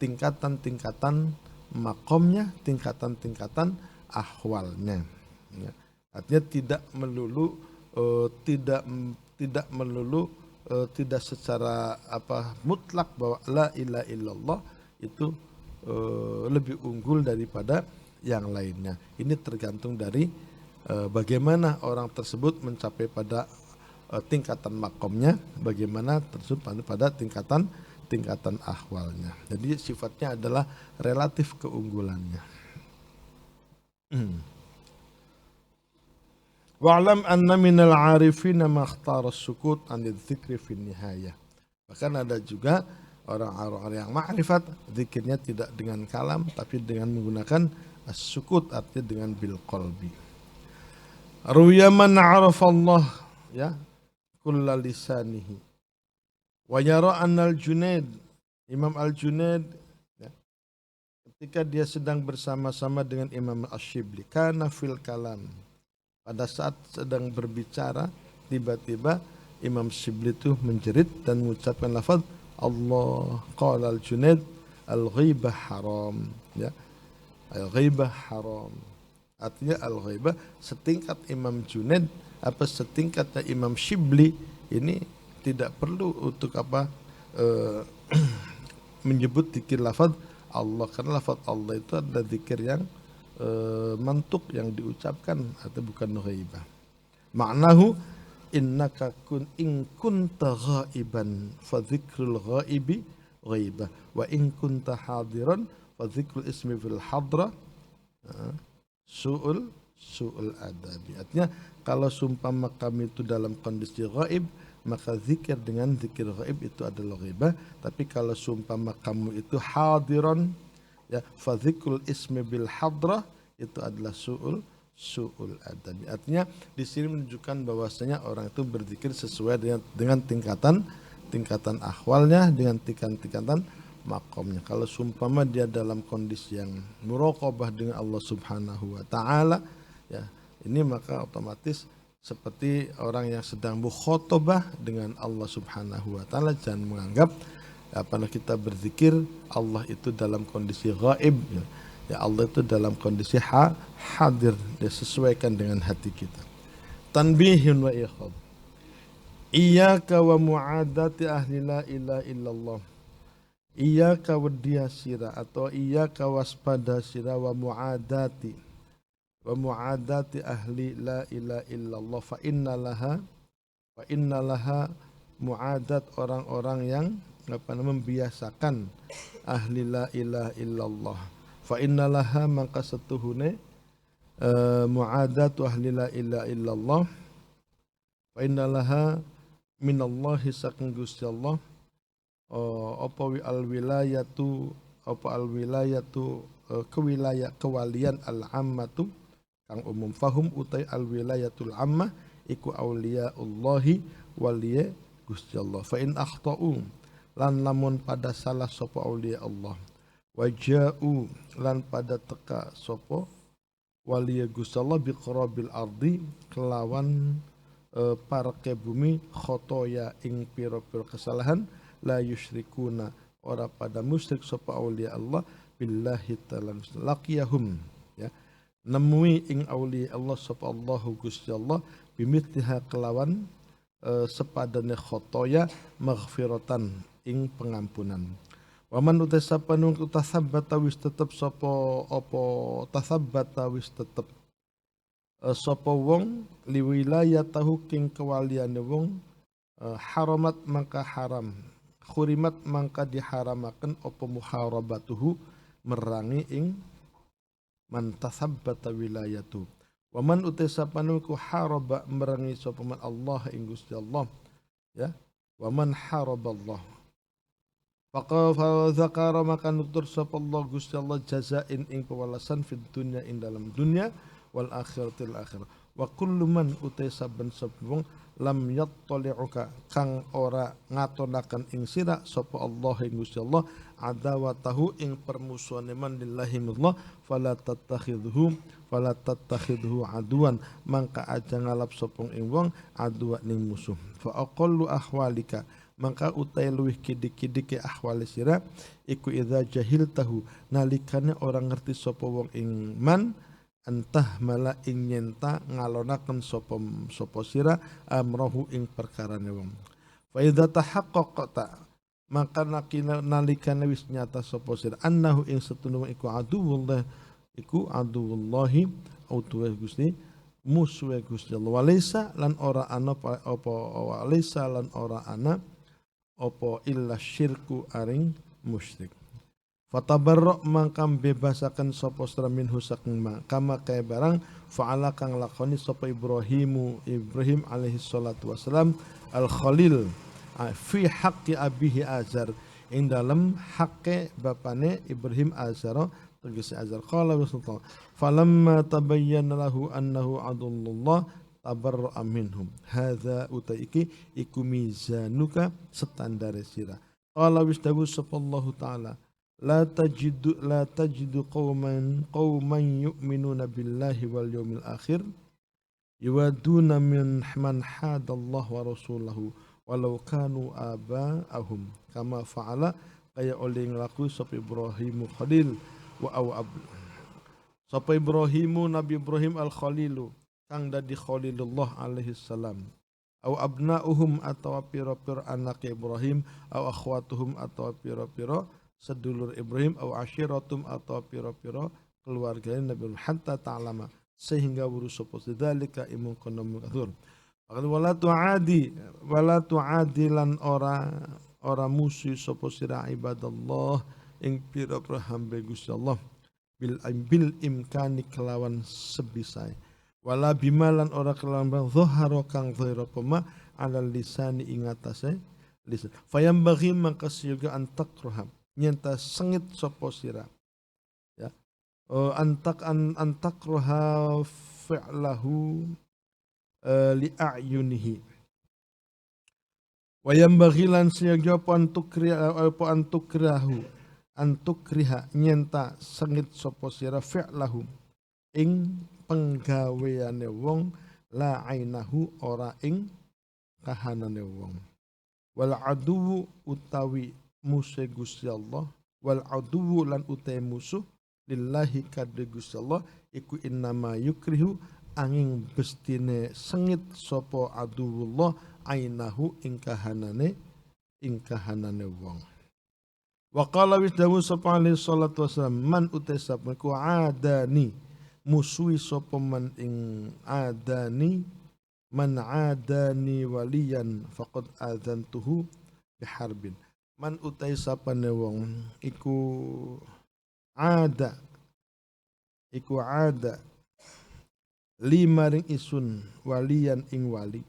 tingkatan-tingkatan makomnya, tingkatan-tingkatan ahwalnya. Ya. Artinya tidak secara mutlak bahwa la ilaha illallah itu lebih unggul daripada yang lainnya. Ini tergantung dari bagaimana orang tersebut mencapai pada tingkatan makomnya, bagaimana tersebut pada tingkatan ahwalnya. Jadi sifatnya adalah relatif keunggulannya. Wa'lam anna minal arifina ma ikhtara as-sukut 'anil dzikri fi nihayah. Bahkan ada juga orang-orang yang ma'rifat, zikirnya tidak dengan kalam tapi dengan menggunakan as-sukut, artinya dengan bil qalbi. Ruya man 'arafa Allah ya kulla lisanihi. Wa yara anna al-Junaid, Imam al-Junaid ya, ketika dia sedang bersama-sama dengan Imam Asy-Syibli, kana fil kalam, pada saat sedang berbicara tiba-tiba Imam Syibli itu menjerit dan mengucapkan lafaz Allah. Qala al-Junaid al-ghibah haram ya. Al-ghibah haram. Artinya al-ghibah setingkat Imam Junaid setingkatnya Imam Syibli ini tidak perlu untuk menyebut zikir lafaz Allah, karena lafaz Allah itu adalah zikir yang mantuk, yang diucapkan atau bukan ghaibah. Ma'nahu innaka in kunta ghaiban fa dzikrul ghaibi ghaibah wa in kunta hadiran fa dzikrul ismi fil hadra su'ul adabi. Artinya kalau sumpama kami itu dalam kondisi ghaib, maka zikir dengan zikir ghaib itu adalah ghibah. Tapi kalau sumpama kamu itu hadiron, ya, fadhikrul ismi bil hadrah itu adalah su'ul adabi. Artinya di sini menunjukkan bahwasanya orang itu berzikir sesuai dengan tingkatan ahwalnya, dengan tingkatan makomnya. Kalau sumpama dia dalam kondisi yang muraqabah dengan Allah Subhanahu wa taala, ya, ini maka otomatis seperti orang yang sedang mukhotobah dengan Allah Subhanahu wa taala. Jangan menganggap apabila kita berzikir Allah itu dalam kondisi gaib, ya Allah itu dalam kondisi hadir, dia sesuaikan dengan hati kita. Tanbihun wa ikhab. Iyyaka wa mu'adati ahli la ilaha illallah. Iyyaka waddiya sira atau iyyaka waspada sira wa mu'adati ahli la ilaha illallah, fa inna laha mu'adat, orang-orang yang membiasakan ahli la ilaha illallah. Fa inna laha maka setuhune mu'adatu ahli la ilaha illallah, fa inna laha minallahi saking Gusti Allah apa alwilayatu kewalian al-ammatu kang umum. Fahum utai alwilayatul ammah iku auliyaullahi waliya Gusti Allah. Fa in akhtau lan lamun pada salah sapa auliya Allah, waja'u lan pada teka sapa waliya Gusti Allah biqrabil ardi kelawan parke bumi khotoya ing pira-pira kesalahan, la yusyrikuna ora pada musyrik sapa auliya Allah billahi ta'ala laqiyahum, ya, nemui ing auliya Allah sapa Allahu Gusti Allah bimitliha kelawan sepadane khotoya maghfiratan ing pengampunan. Waman utai sapa nung tasabbata wis tetep sapa apa tasabbata wis tetep sapa wong liwilayatahu king kewaliane wong haramat mangka haram, khurimat mangka diharamaken apa muharabatuhu merangi ing man tasabbata wilayatu. Waman utai sapa nung haraba merangi sapa man Allah ing Gusti Allah, ya, waman haraballah faqala zakara maka nutur sapa Allah Gusti Allah jazain ing pewalasan fid dunya ing dalam dunya wal akhiratil akhirah. Wa kullu man utai saben wong lam yattali'uka kang ora ngatonaken ing sira sapa Allah ing Gusti Allah adawatahu ing permusuhane man lillahi millah fala tattakhidhu aduan mangka aja ngalap sopong ing wong aduwa ning musuh. Fa aqallu ahwalika mangka utai luwih kidik-kidike ahwale sira iku idza jahiltahu nalikane orang ngerti sapa wong ing man entah mala ing nyenta ngalonaken sapa sira amrohu ing perkarane wong. Fa idza tahaqqaqta maka nalikane wis nyata sapa sira annahu ing setunu iku aduwullah iku aduwullahi autuwe Gusti musuh Gusti Allah. Walisa lan ora ana apa walisa lan ora ana apa illa syirku aring musyrik. Fatabarra mangkam bebasaken sapa sira minhu saking kama kaya barang fa'ala kang lakoni sapa Ibrahim alaihi salatu wasalam al khalil fi haqqi abihi Azar ing dalem hakke bapane Ibrahim Azar tegese Azar. Qala Rasulullah falamma tabayyana lahu annahu adullah tabarra'a minhum hadza utaiki iku mizanuka standare sira. Qala wisdawu sallallahu taala la tajidu qauman yu'minuna billahi wal yawmil akhir yuwaduna man hadallah wa rasulahu walau kanu aba'ahum kama fa'ala kaya oleh nglaku sapa Ibrahim Khalil wa sapa Ibrahimu Nabi Ibrahim al-Khalilu kang dadi Khalilullah alaihi salam au abna'uhum atau pira-pira anak Ibrahim au akhwatuhum atau pira-pira sedulur Ibrahim au asyiratum atau pira-pira keluarga Nabi hatta ta'lama sehingga urus sapa dzalika imun kono mungkatur. Wala tu'adilan ora musuh sapa sira ibadallah ing pira-pira hamba Gusti Allah bil imkani kelawan sebisai wala bimalan ora kelawan zahara kang zahira pema ala lisani ingatase lisan fayambaghi mangka siyoga antakroha nyenta sengit sapa sira ya antakroha fi'lahu li a'yunihi wayambaghi lan siyoga antukriha nyenta sengit sapa sira fi'lahu ing penggaweane wong la ainahu ora ing kahanane wong wal aduwu utawi musuh Gusti Allah wal aduwu lan utawi musuh lillahi kadhe Gusti Allah iku innama yukrihu angin bestine sengit sapa aduwullah ainahu ing kahanane wong wa qala wisdawu sapa alaihi salatu wasalam man utasab ku adani musuhi sapa man ing adani man adani waliyan faqad adzantuhu biharbin man utai sapane wong iku ada limaring isun waliyan ing wali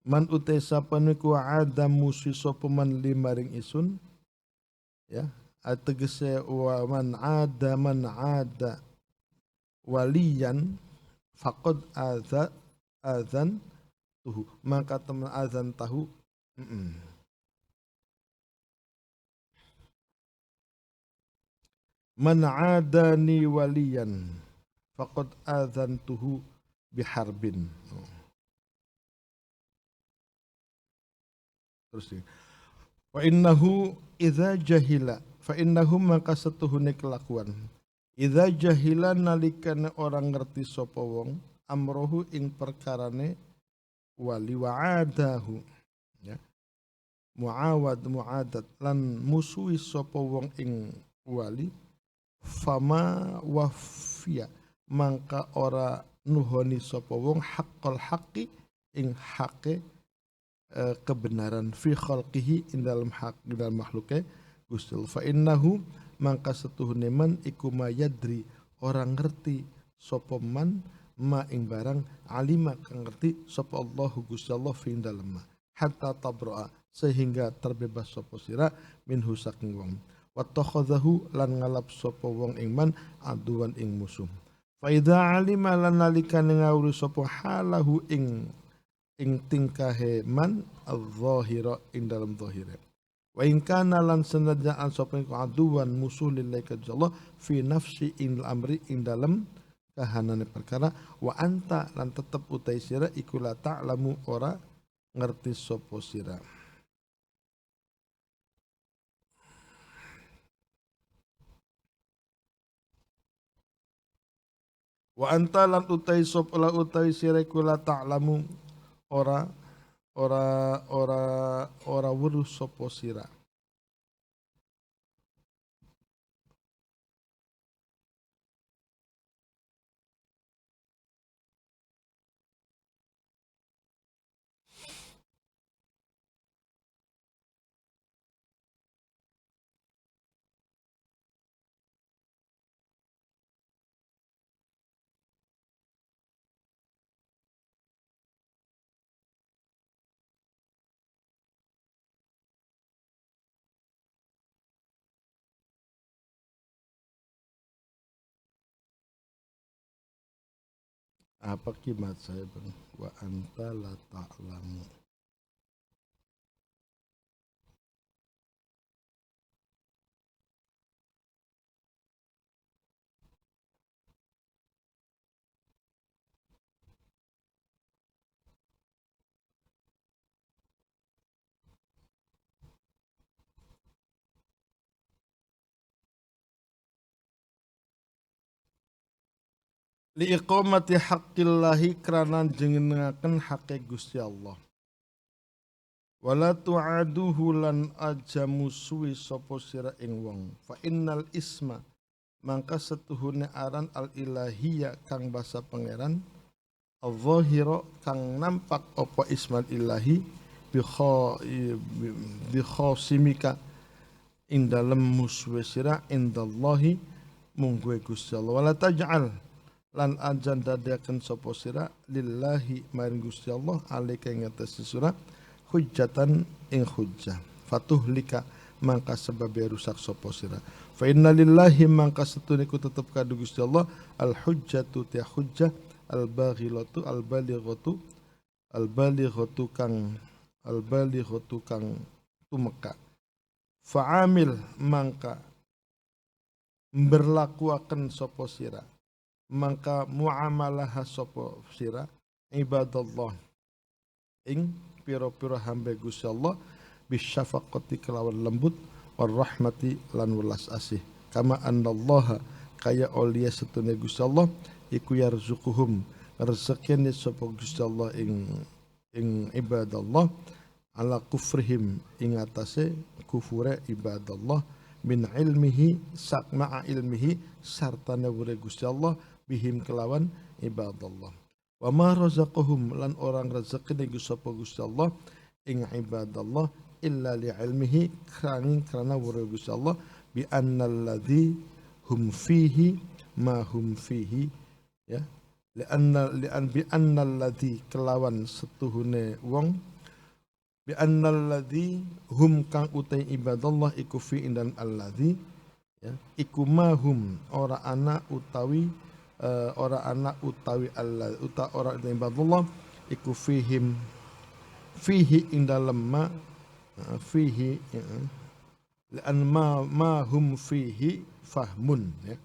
man utai sapane ku ada musuhi sapa man limaring isun ya ategese wa man ada waliyan faqad azan tuhu maka teman azan tahu man adani waliyan faqad azan tuhu biharbin terus wa innahu idza jahila fa innahu maka satuhune kelakuan idza jahila nalikane orang ngerti sapa wong amrohu ing perkarane wali wa'adahu ya muadat lan musuhi sapa wong ing wali fama wafiya mangka ora nuhoni sapa wong haqqal haqqi ing hake kebenaran fi khalqihi ing dalam makhluke Gusti fa innahu mangka setuhune man iku mayadri orang ngerti sapa man ma ing barang alima kang ngerti sapa Allahu Gusti Allah fi dalem hatta tabraa sehingga terbebas sapa sira minhu saking wong wa takhadhahu lan ngalap sapa wong ing man aduan ing musuh fa idza alima lan nalikane ngawuri sapa halahu ing tingkahe man adh-dhahira ing dalem zahire wa in kana lan sanadja'an sapa aduan musuh lillahi Allah fi nafsi ing amri ing dalem kahanane perkara wa anta lan tetep utai sira iku la ta'lamu ora ngerti sapa sira wa anta lan utai sapa la utai sira iku la ta'lamu ora weruh sapa sira apa kimat saya bang wa anta la ta'lamu li iqamati haqqillahi kranan jenengaken haqqe Gusti Allah wala tu'aduhu lan aja musuhi sapa sira ing wong fa innal isma mangka setuhune aran al ilahiyya kang basa pangeran al-zahira kang nampak apa ismal ilahi bi khasimika ing dalem musuh sira indallahi mungguwe Gusti Allah wala taj'al lan anjan dadiaken sapa sira lillahi maring Gusti Allah alika ing atas sira hujjatan ing hujjah fatuhlika mangka sebab rusak sapa sira fa inna lillahi mangka setune ku tetep kadu Gusti Allah al hujjatu ta hujjah al baghilatu al balighatu al balighatu kang tumeka fa'amil mangka berlakuaken sapa sira mangka muamalah sapa sira ibadallah ing pira-pira hamba Gusti Allah bisyafaqati kelawan lembut war rahmati lan welas asih kama annallaha kaya aulia setune Gusti Allah iku yarzuquhum rezekine sapa Gusti Allah ing ibadallah ala kufrihim ing atase kufure ibadallah min ilmihi sakma'a ilmihi sarta nawure Gusti Allah bihim kelawan ibadallah wa ma razaqahum lan orang rezekine sapa Gusti Allah ing ibadallah illa li ilmihi karena wure Gusti Allah bi annal ladzi hum fihi ma hum fihi ya li annal ladzi kelawan setuhune wong bi annal ladzi hum kang utai ibadallah iku fi indan alladzi ya iku mahum ora ana utawi Allah uta ora ibadallah iku fihi ing dalem ma fihi lan ma hum fihi fahmun ya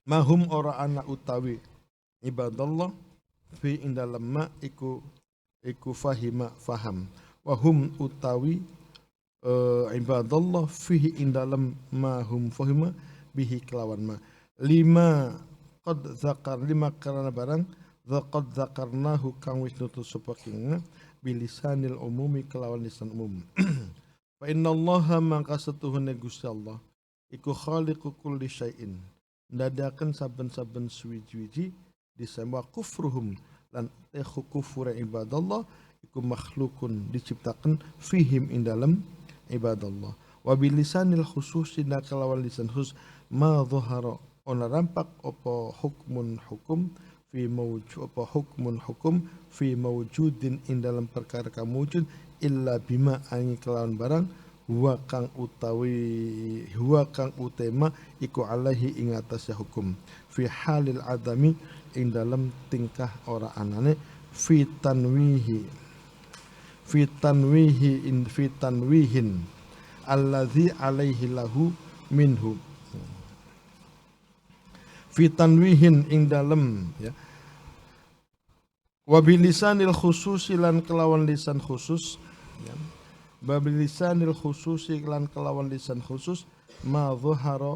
ma hum ora ana utawi ibadallah fi ing dalem ma iku fahima faham wa hum utawi ibadallah fihi ing dalem ma hum fahima bihi kelawan ma lima karena barang qad zakarnahu kang wis nutus sapa king bilisanil umumi kelawan lisan umum fa innallaha mangka setuhune Gusti Allah iku khaliqu kulli syai'in ndadaken saben-saben suwi-wiji disema kufruhum lan kufur ibadallah iku makhlukun diciptakan fihim ing dalem ibadallah wa bilisanil khususi kelawan lisan khusus ma dhahara ona rampak apa hukmun hukum fi mawjud apa hukmun hukum fi mawjudin ing dalam perkara kang wujud illa bima angin kelawan barang huwa kang utama iku alaihi ing atase hukum fi halil adami ing dalam tingkah ora anane fi tanwihin alladzi alaihi lahu minhu fitanwihin ing dalem ya wabilisanil khususi lan kelawan lisan khusus ya babilisanil khususi lan kelawan lisan khusus ma dhahara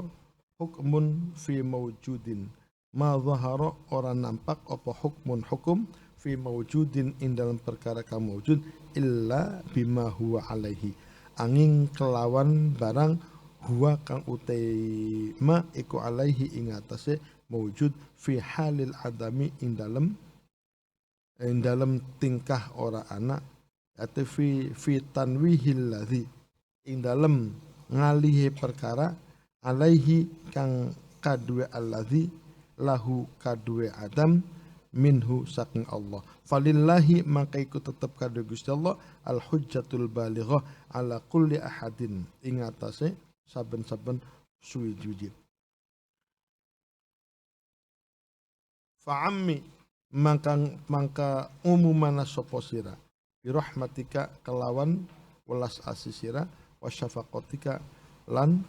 hukmun fi mawjudin ma dhahara ora nampak apa hukmun hukum fi mawjudin ing dalam perkara kang mawjud illa bima huwa alaihi angin kelawan barang huwa kang utama iku alaihi ing atase mawjud fi halil adami ing dalem tingkah ora ana atau fi tanwihil ladzi ing dalem ngalihi perkara alaihi kang kadue alladzi lahu kadue adam minhu saking Allah falillahi maka iku tetep kadue Gusti Allah al hujjatul balighah ala kulli ahadin ing atase saben-saben suwi-wiji fa'ammi mangka umumana sapa sira bi rahmatika kelawan welas asih sira wa syafaqatika lan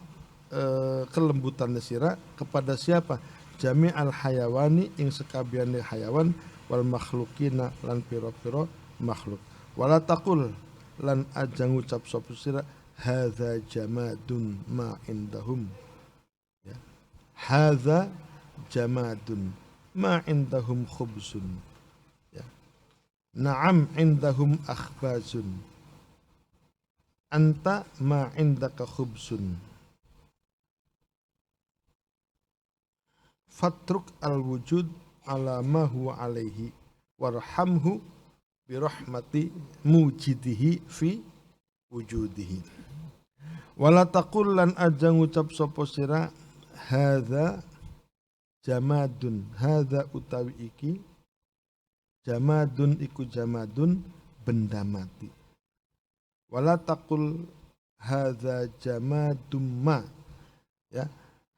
kelembutan sira kepada siapa jami'al hayawani ing sekabiane hayawan wal makhlukina lan pira-pira makhluk wala taqul lan aja ngucap sapa sira hadza jamadun ma indahum ya hadza jamadun ma indahum khubsun ya na'am indahum akhbazun anta ma indaka khubsun fatruk al wujud ala ma huwa alaihi warhamhu bi rahmati mujidihi fi wujudihi wala taqul lan aja ngucap sapa sira hadza jamadun hadza utawi iki, jamadun iku jamadun benda mati. Wala taqul hadza jamadum ma, ya,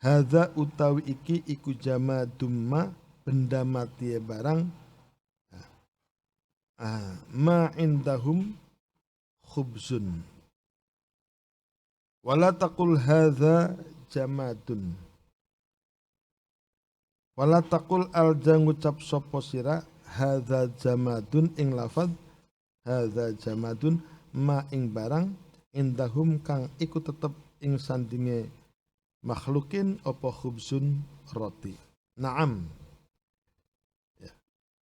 hadza utawi iki iku jamadum ma benda mati ya barang, ma indahum khubzun. Wala taqul hadza jamadun, wala taqul alja ngucap sapa sira hadza jamadun ing lafaz hadza jamadun ma ing barang indahum kang iku tetep ing sandinge makhlukin apa khubzun roti. Naam, ya.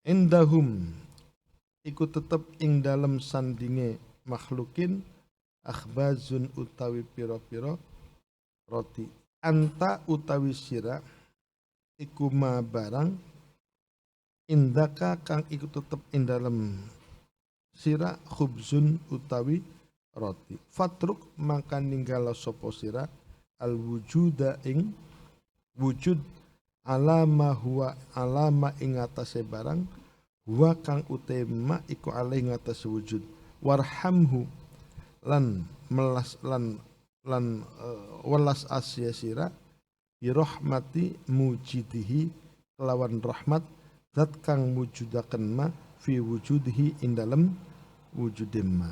Indahum iku tetep ing dalem sandinge makhlukin akhbazun utawi piro-piro roti. Anta utawi sira iku ma barang indaka kang iku tetep ing dalem sira khubzun utawi roti. Fatruk maka ninggala sapa sira al wujuda ing wujud alama huwa alama ing atase barang huwa kang utema iku alih ing atase wujud. Warhamhu lan melas lan welas asya sira bi rahmati mujidihi kelawan rahmat zat kang wujudaken ma fi wujudihi ing dalem wujudem ma.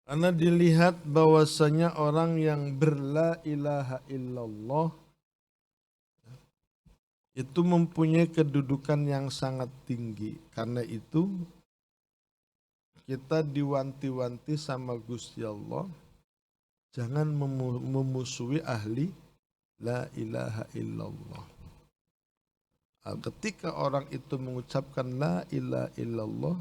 Karena dilihat bahwasanya orang yang berla ilaha illallah itu mempunyai kedudukan yang sangat tinggi. Karena itu kita diwanti-wanti sama Gusti Allah jangan memusuhi ahli la ilaha illallah. Ketika orang itu mengucapkan la ilaha illallah,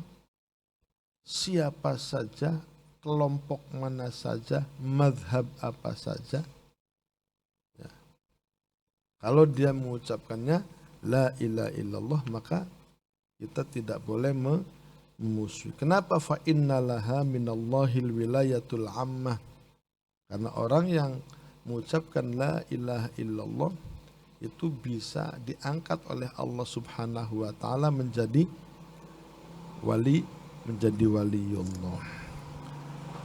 siapa saja, kelompok mana saja, mazhab apa saja, ya, kalau dia mengucapkannya la ilaha illallah maka kita tidak boleh memusuhi. Kenapa? Fa innalaha minallahil wilayatul ammah. Karena orang yang mengucapkan la ilaha illallah itu bisa diangkat oleh Allah Subhanahu wa taala menjadi wali, menjadi waliullah.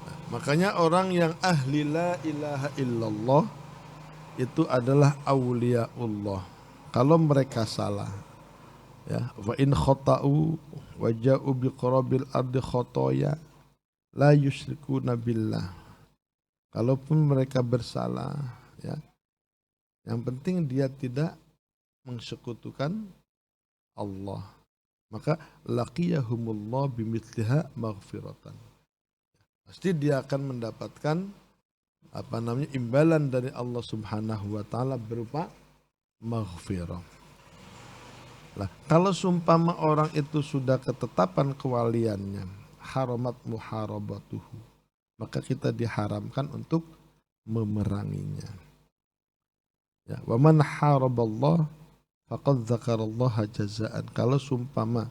Nah, makanya orang yang ahli la ilaha illallah itu adalah auliaullah. Kalau mereka salah, ya, wa in khata'u wa ja'u biqarabil ardi khotoya la yusyrikuna billah. Kalaupun mereka bersalah, ya, yang penting dia tidak mensekutukan Allah, maka laqiyahumullah bimithliha maghfiratan. Pasti dia akan mendapatkan imbalan dari Allah Subhanahu wa taala berupa maghfirah. Lah, kalau sumpama orang itu sudah ketetapan kewaliannya, haramat muharabatuhu, maka kita diharamkan untuk memeranginya. Ya, wa man haraballah faqad dzakarallaha jazaan. Kalau sumpama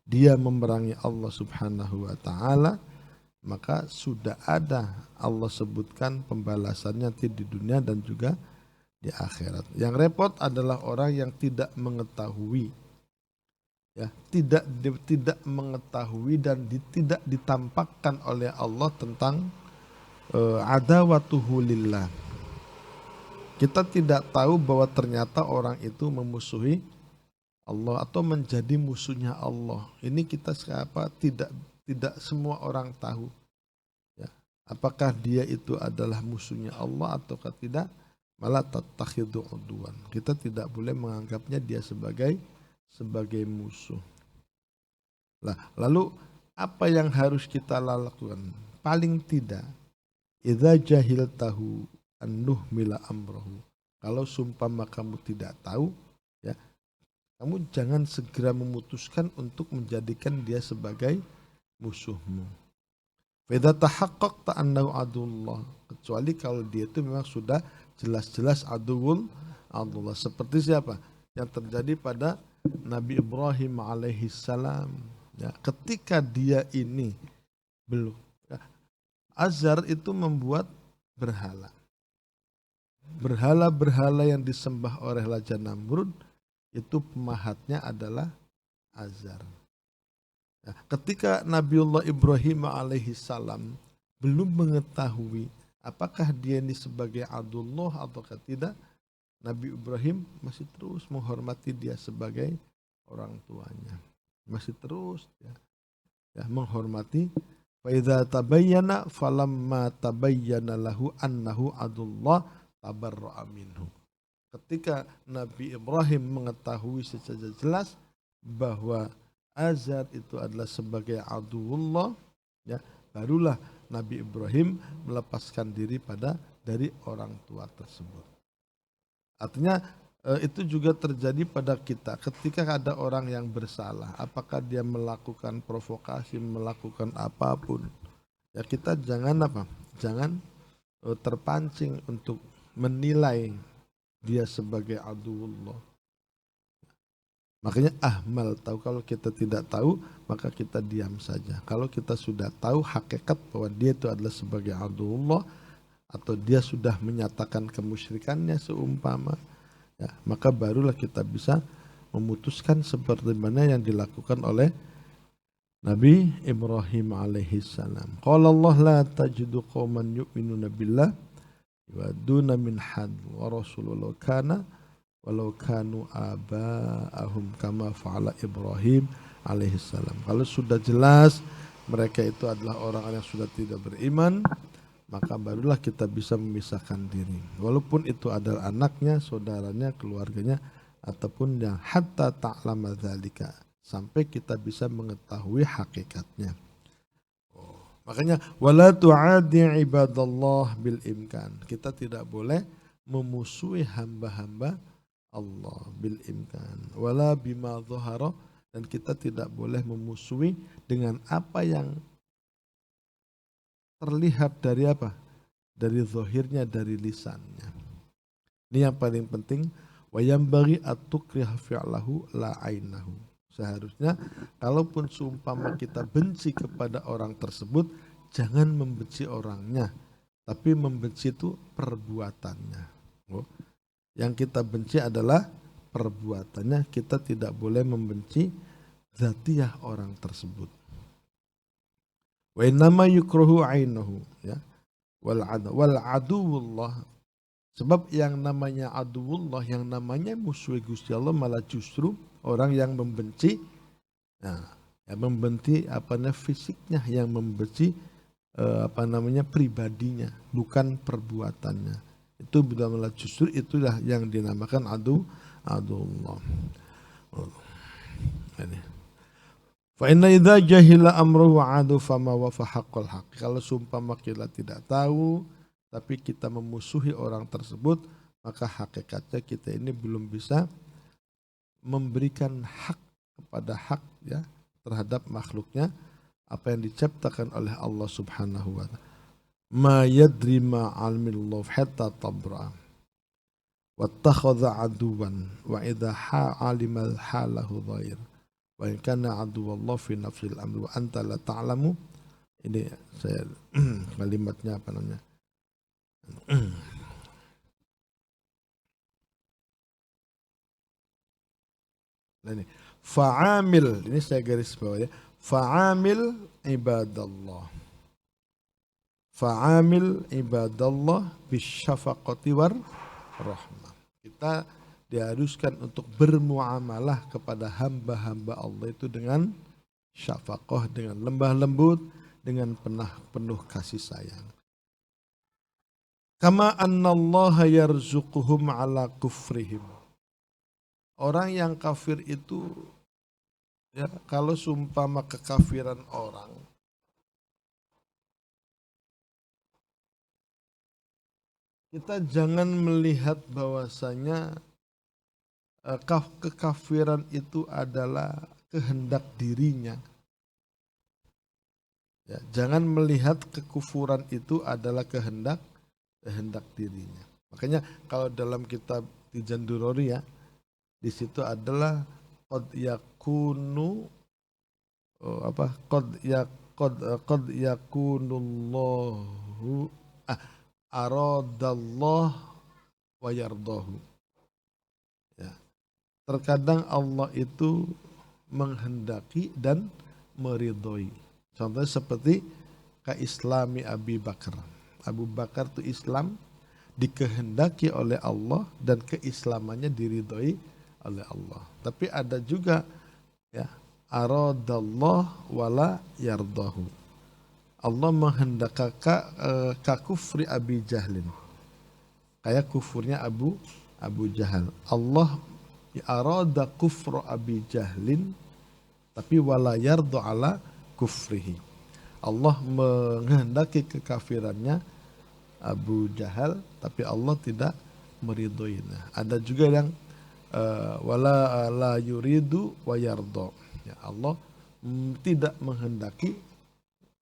dia memerangi Allah Subhanahu wa taala, maka sudah ada Allah sebutkan pembalasannya di dunia dan juga di akhirat. Yang repot adalah orang yang tidak mengetahui, ya, tidak mengetahui dan tidak ditampakkan oleh Allah tentang adawatuhu lillah. Kita tidak tahu bahwa ternyata orang itu memusuhi Allah atau menjadi musuhnya Allah. Ini kita tidak semua orang tahu, ya, apakah dia itu adalah musuhnya Allah ataukah tidak. Malah tattakhidhu udwan. Kita tidak boleh menganggapnya dia sebagai musuh. Lah, lalu apa yang harus kita lakukan? Paling tidak idza jahiltahu an-nuhmila amrahu. Kalau sumpama kamu tidak tahu, ya, kamu jangan segera memutuskan untuk menjadikan dia sebagai musuhmu. Fa idza tahaqqaqta annahu adullah, kecuali kalau dia itu memang sudah jelas-jelas aduul Allah. Seperti siapa? Yang terjadi pada Nabi Ibrahim alaihi salam. Ya, ketika dia ini belum Azar itu membuat berhala. Berhala-berhala yang disembah oleh Raja Namrud itu pemahatnya adalah Azar. Nah, ketika Nabiullah Ibrahim alaihi salam belum mengetahui apakah dia ini sebagai Abdullah ataukah tidak, Nabi Ibrahim masih terus menghormati dia sebagai orang tuanya. Masih terus ya menghormati. Fa idza tabayyana falamma tabayyana lahu annahu adullah tabarra'a minhu. Ketika Nabi Ibrahim mengetahui secara jelas bahwa Azar itu adalah sebagai aduullah, ya, barulah Nabi Ibrahim melepaskan diri dari orang tua tersebut. Artinya itu juga terjadi pada kita ketika ada orang yang bersalah, apakah dia melakukan provokasi, melakukan apapun, ya kita jangan jangan terpancing untuk menilai dia sebagai aduullah. Makanya ahmal tahu, kalau kita tidak tahu maka kita diam saja. Kalau kita sudah tahu hakikat bahwa dia itu adalah sebagai aduullah atau dia sudah menyatakan kemusyrikannya seumpama, ya, maka barulah kita bisa memutuskan seperti mana yang dilakukan oleh Nabi Ibrahim alaihi salam. Qala Allah la tajidu qauman yu'minuna billah wa duna min had wa rasulullah kana walau kanu aba'ahum kama fa'ala Ibrahim alaihi salam. Kalau sudah jelas mereka itu adalah orang yang sudah tidak beriman, maka barulah kita bisa memisahkan diri. Walaupun itu adalah anaknya, saudaranya, keluarganya, ataupun yang hatta ta'lama dzalika, sampai kita bisa mengetahui hakikatnya. Makanya wala tu'adi ibadallah bil imkan. Kita tidak boleh memusuhi hamba-hamba Allah bil imkan. Wala bima dhahara, dan kita tidak boleh memusuhi dengan apa yang terlihat dari apa? Dari zahirnya, dari lisannya. Ini yang paling penting. Wa yambaghi at-tukriha fi'lahu la ainahu. Seharusnya kalaupun seumpama kita benci kepada orang tersebut, jangan membenci orangnya, tapi membenci itu perbuatannya. Yang kita benci adalah perbuatannya, kita tidak boleh membenci zatiyah orang tersebut. Wa innama yukrahu ainahu, ya. Wal aduwullah, sebab yang namanya aduwullah, yang namanya musuh Gusti Allah, malah justru orang yang membenci, nah, yang membenci fisiknya, yang membenci pribadinya, bukan perbuatannya. Itu bila justru itulah yang dinamakan adullah. Ini. Fa inna idza jahila amruhu adu fama wa fa haqqul haqq. Kalau sumpama kita tidak tahu tapi kita memusuhi orang tersebut, maka hakikatnya kita ini belum bisa memberikan hak kepada hak, ya, terhadap makhluknya, apa yang diciptakan oleh Allah Subhanahu wa taala. Ma yadri ma almillah hatta tabra wattakhadha aduwan wa idha alimal halahu dhair wa in kana aduwallah fi nafsil amri wa anta la ta'lamu. Ini saya kalimatnya apa namanya, nah ini fa'amil, ini saya garis bawah ya, fa'amil ibadallah, fa'amil ibadallah bisyafaqati war rahmah. Kita diharuskan untuk bermuamalah kepada hamba-hamba Allah itu dengan syafaqah, dengan lembah lembut, dengan penuh kasih sayang. Kama annallaha yarzuquhum ala kufrihim. Orang yang kafir itu, ya, kalau sumpama kekafiran orang, kita jangan melihat bahwasanya kekafiran itu adalah kehendak dirinya. Ya, jangan melihat kekufuran itu adalah kehendak dirinya. Makanya kalau dalam kitab Tijan Durori, ya, di situ adalah qad yakunu qad yakunullahu aradallah wa yardahu. Ya. Terkadang Allah itu menghendaki dan meridhoi. Contohnya seperti keislami Abi Bakar. Abu Bakar itu Islam dikehendaki oleh Allah dan keislamannya diridhoi oleh Allah. Tapi ada juga ya aradallah wala yardahu. Allah menghendaki ka kufri Abi Jahlin. Kayak kufurnya Abu Jahal. Allah arada kufra Abi Jahlin tapi wala yarda ala kufrihi. Allah menghendaki kekafirannya Abu Jahal tapi Allah tidak meridhoinya. Ada juga yang wala la yuridu wa yarda. Ya, Allah tidak menghendaki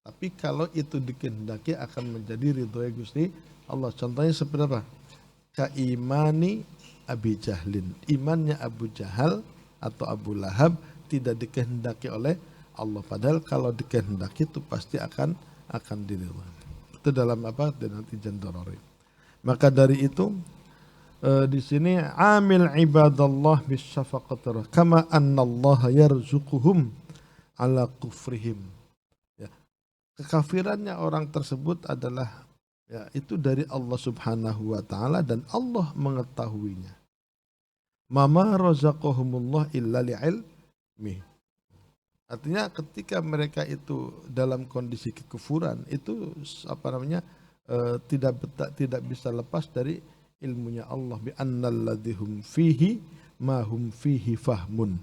tapi kalau itu dikehendaki akan menjadi ridhonya Gusti Allah. Contohnya seperti apa? Kaimani Abi Jahlin. Imannya Abu Jahal atau Abu Lahab tidak dikehendaki oleh Allah. Padahal kalau dikehendaki itu pasti akan diridhoi. Itu dalam apa? Dan nanti jandorori. Maka dari itu di sini amil ibadallah bisyafaqatir kama annallaha yarzuquhum ala kufrihim. Ya. Kekafirannya orang tersebut adalah ya, itu dari Allah Subhanahu wa taala dan Allah mengetahuinya. Mama razaqahumullah illa li'ilmi. Artinya ketika mereka itu dalam kondisi kekufuran itu tidak bisa lepas dari ilmunya Allah bi annalladzihum fihi ma hum fihi fahmun.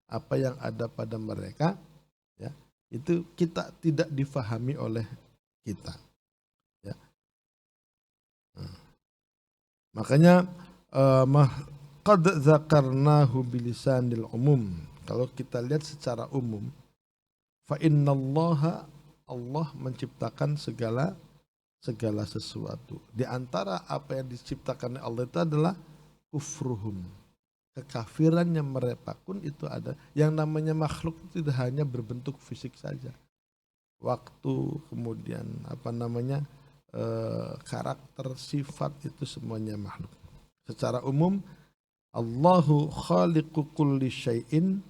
Apa yang ada pada mereka ya itu kita tidak difahami oleh kita. Ya. Makanya qad dzakarnahu bilisanil umum. Kalau kita lihat secara umum, fa innallaha Allah menciptakan segala sesuatu. Di antara apa yang diciptakan oleh Allah itu adalah kufruhum. Kekafirannya mereka pun itu ada. Yang namanya makhluk itu tidak hanya berbentuk fisik saja. Waktu, kemudian karakter, sifat itu semuanya makhluk. Secara umum Allahu khaliqu kulli syai'in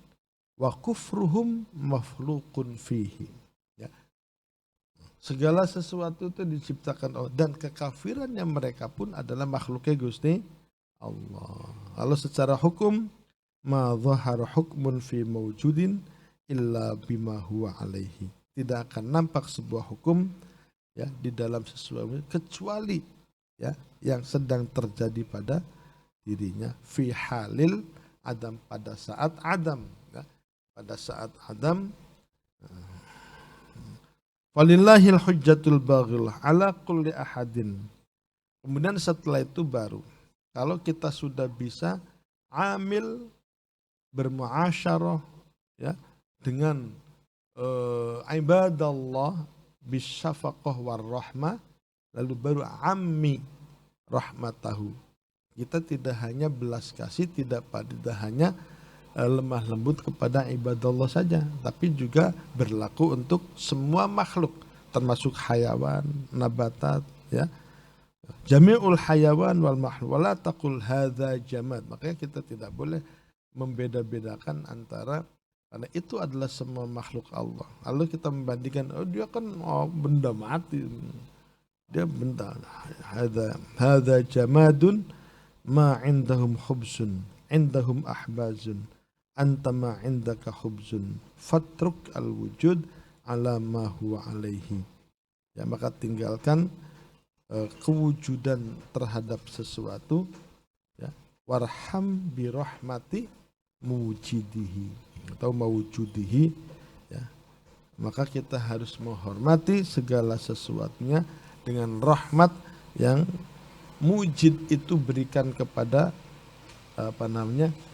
wa kufruhum makhluqun fihi. Ya. Segala sesuatu itu diciptakan Allah dan kekafirannya mereka pun adalah makhluknya Gusti Allah. Lalu secara hukum ma dhahara hukmun fi mawjudin illa bima huwa alaihi. Tidak akan nampak sebuah hukum ya di dalam sesuatu kecuali ya yang sedang terjadi pada dirinya fi halil adam pada saat adam ya. Pada saat adam walillahil hujjatul baghil ala kulli ahadin. Kemudian setelah itu baru kalau kita sudah bisa amil bermuasyarah ya dengan ibadallah bisyafaqah warahmah lalu baru ammi rahmatahu. Kita tidak hanya belas kasih, tidak hanya lemah lembut kepada ibadallah saja, tapi juga berlaku untuk semua makhluk, termasuk hayawan, nabatat, ya. Jami'ul hayawan wal makhluk, wala taqul hadza jamad. Makanya kita tidak boleh membeda-bedakan antara, karena itu adalah semua makhluk Allah. Lalu kita membandingkan, oh dia kan benda mati, dia benda. Hadza jamadun ma indahum khubsun indahum ahbazun anta ma indaka khubzun fatruk al-wujud ala ma huwa alaihi. Ya, maka tinggalkan kewujudan terhadap sesuatu ya, warham bi rahmati mujidihi atau mawujudihi ya. Maka kita harus menghormati segala sesuatunya dengan rahmat yang mujid itu berikan kepada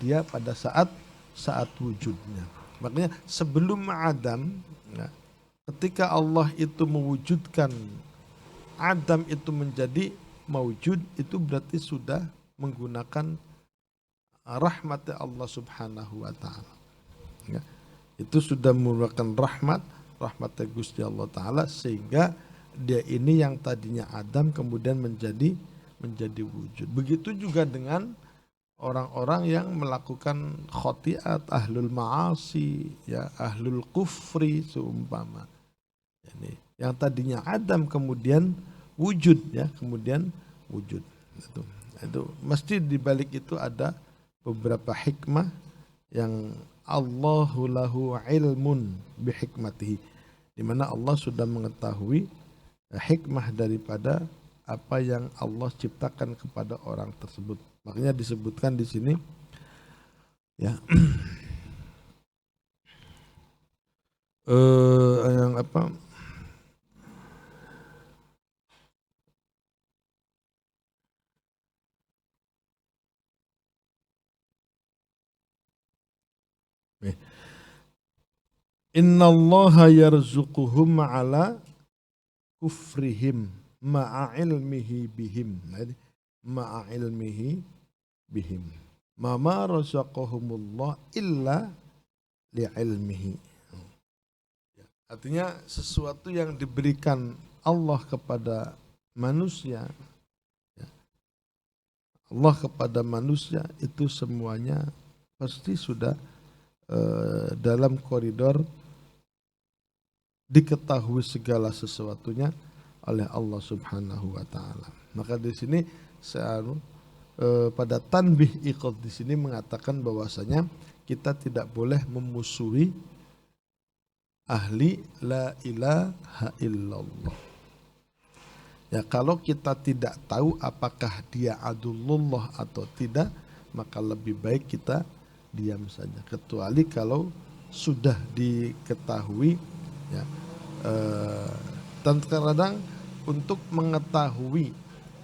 dia pada saat wujudnya. Makanya sebelum Adam ya, ketika Allah itu mewujudkan Adam itu menjadi mawujud, itu berarti sudah menggunakan rahmat Allah Subhanahu wa taala. Ya. Itu sudah menggunakan rahmat rahmat Gusti Allah Ta'ala, sehingga dia ini yang tadinya Adam kemudian menjadi wujud. Begitu juga dengan orang-orang yang melakukan khotiat, ahlul ma'asi, ya, ahlul kufri seumpama. Jadi, yang tadinya Adam kemudian wujud, ya, kemudian wujud. Itu mesti di balik itu ada beberapa hikmah yang Allahu lahu ilmun bihikmatihi, di mana Allah sudah mengetahui hikmah daripada apa yang Allah ciptakan kepada orang tersebut. Makanya disebutkan di sini, ya, yang apa? Innallaha yarzuquhum ala kufrihim ma'a ilmihi bihim. Ma'a ilmihi bihim. Ma razaqahumullah illa li'ilmihi. Artinya sesuatu yang diberikan Allah kepada manusia, Allah kepada manusia itu semuanya pasti sudah dalam koridor diketahui segala sesuatunya oleh Allah Subhanahu wa taala. Maka di sini pada tanbih iqad di sini mengatakan bahwasanya kita tidak boleh memusuhi ahli la ilaha illallah. Ya, kalau kita tidak tahu apakah dia adulullah atau tidak, maka lebih baik kita diam saja. Kecuali kalau sudah diketahui, ya, dan terkadang untuk mengetahui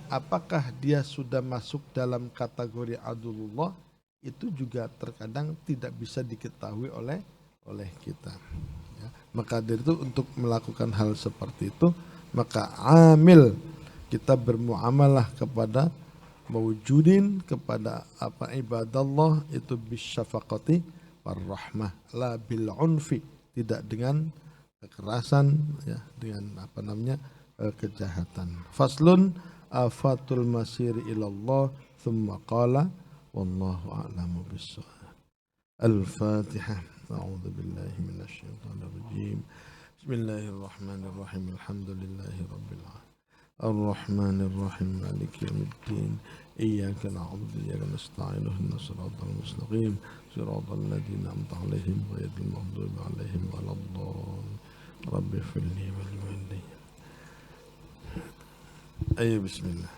apakah dia sudah masuk dalam kategori adulullah itu juga terkadang tidak bisa diketahui oleh kita. Ya, maka dari itu untuk melakukan hal seperti itu, maka amil kita bermuamalah kepada mawjudin, kepada apa ibadallah itu bisyafaqati warahmah la bil unfi, tidak dengan kekerasan, ya, dengan apa namanya kejahatan. Faslun afatul masir ilallah thumma qala wallahu a'lamu bissawab. Al-Fatihah. A'udzu billahi minasy syaithanir rajim. Bismillahirrahmanirrahim. Alhamdulillahi rabbil alamin. Ar-Rahmanir Rahim. Maliki yaumiddin. Iyyaka na'budu wa iyyaka nasta'in. Ihdinas siratal mustaqim. Siratal ladzina an'amta 'alaihim ghairil maghdubi 'alaihim waladdallin. Rabbi firli wal walidayya. Ayo bismillah.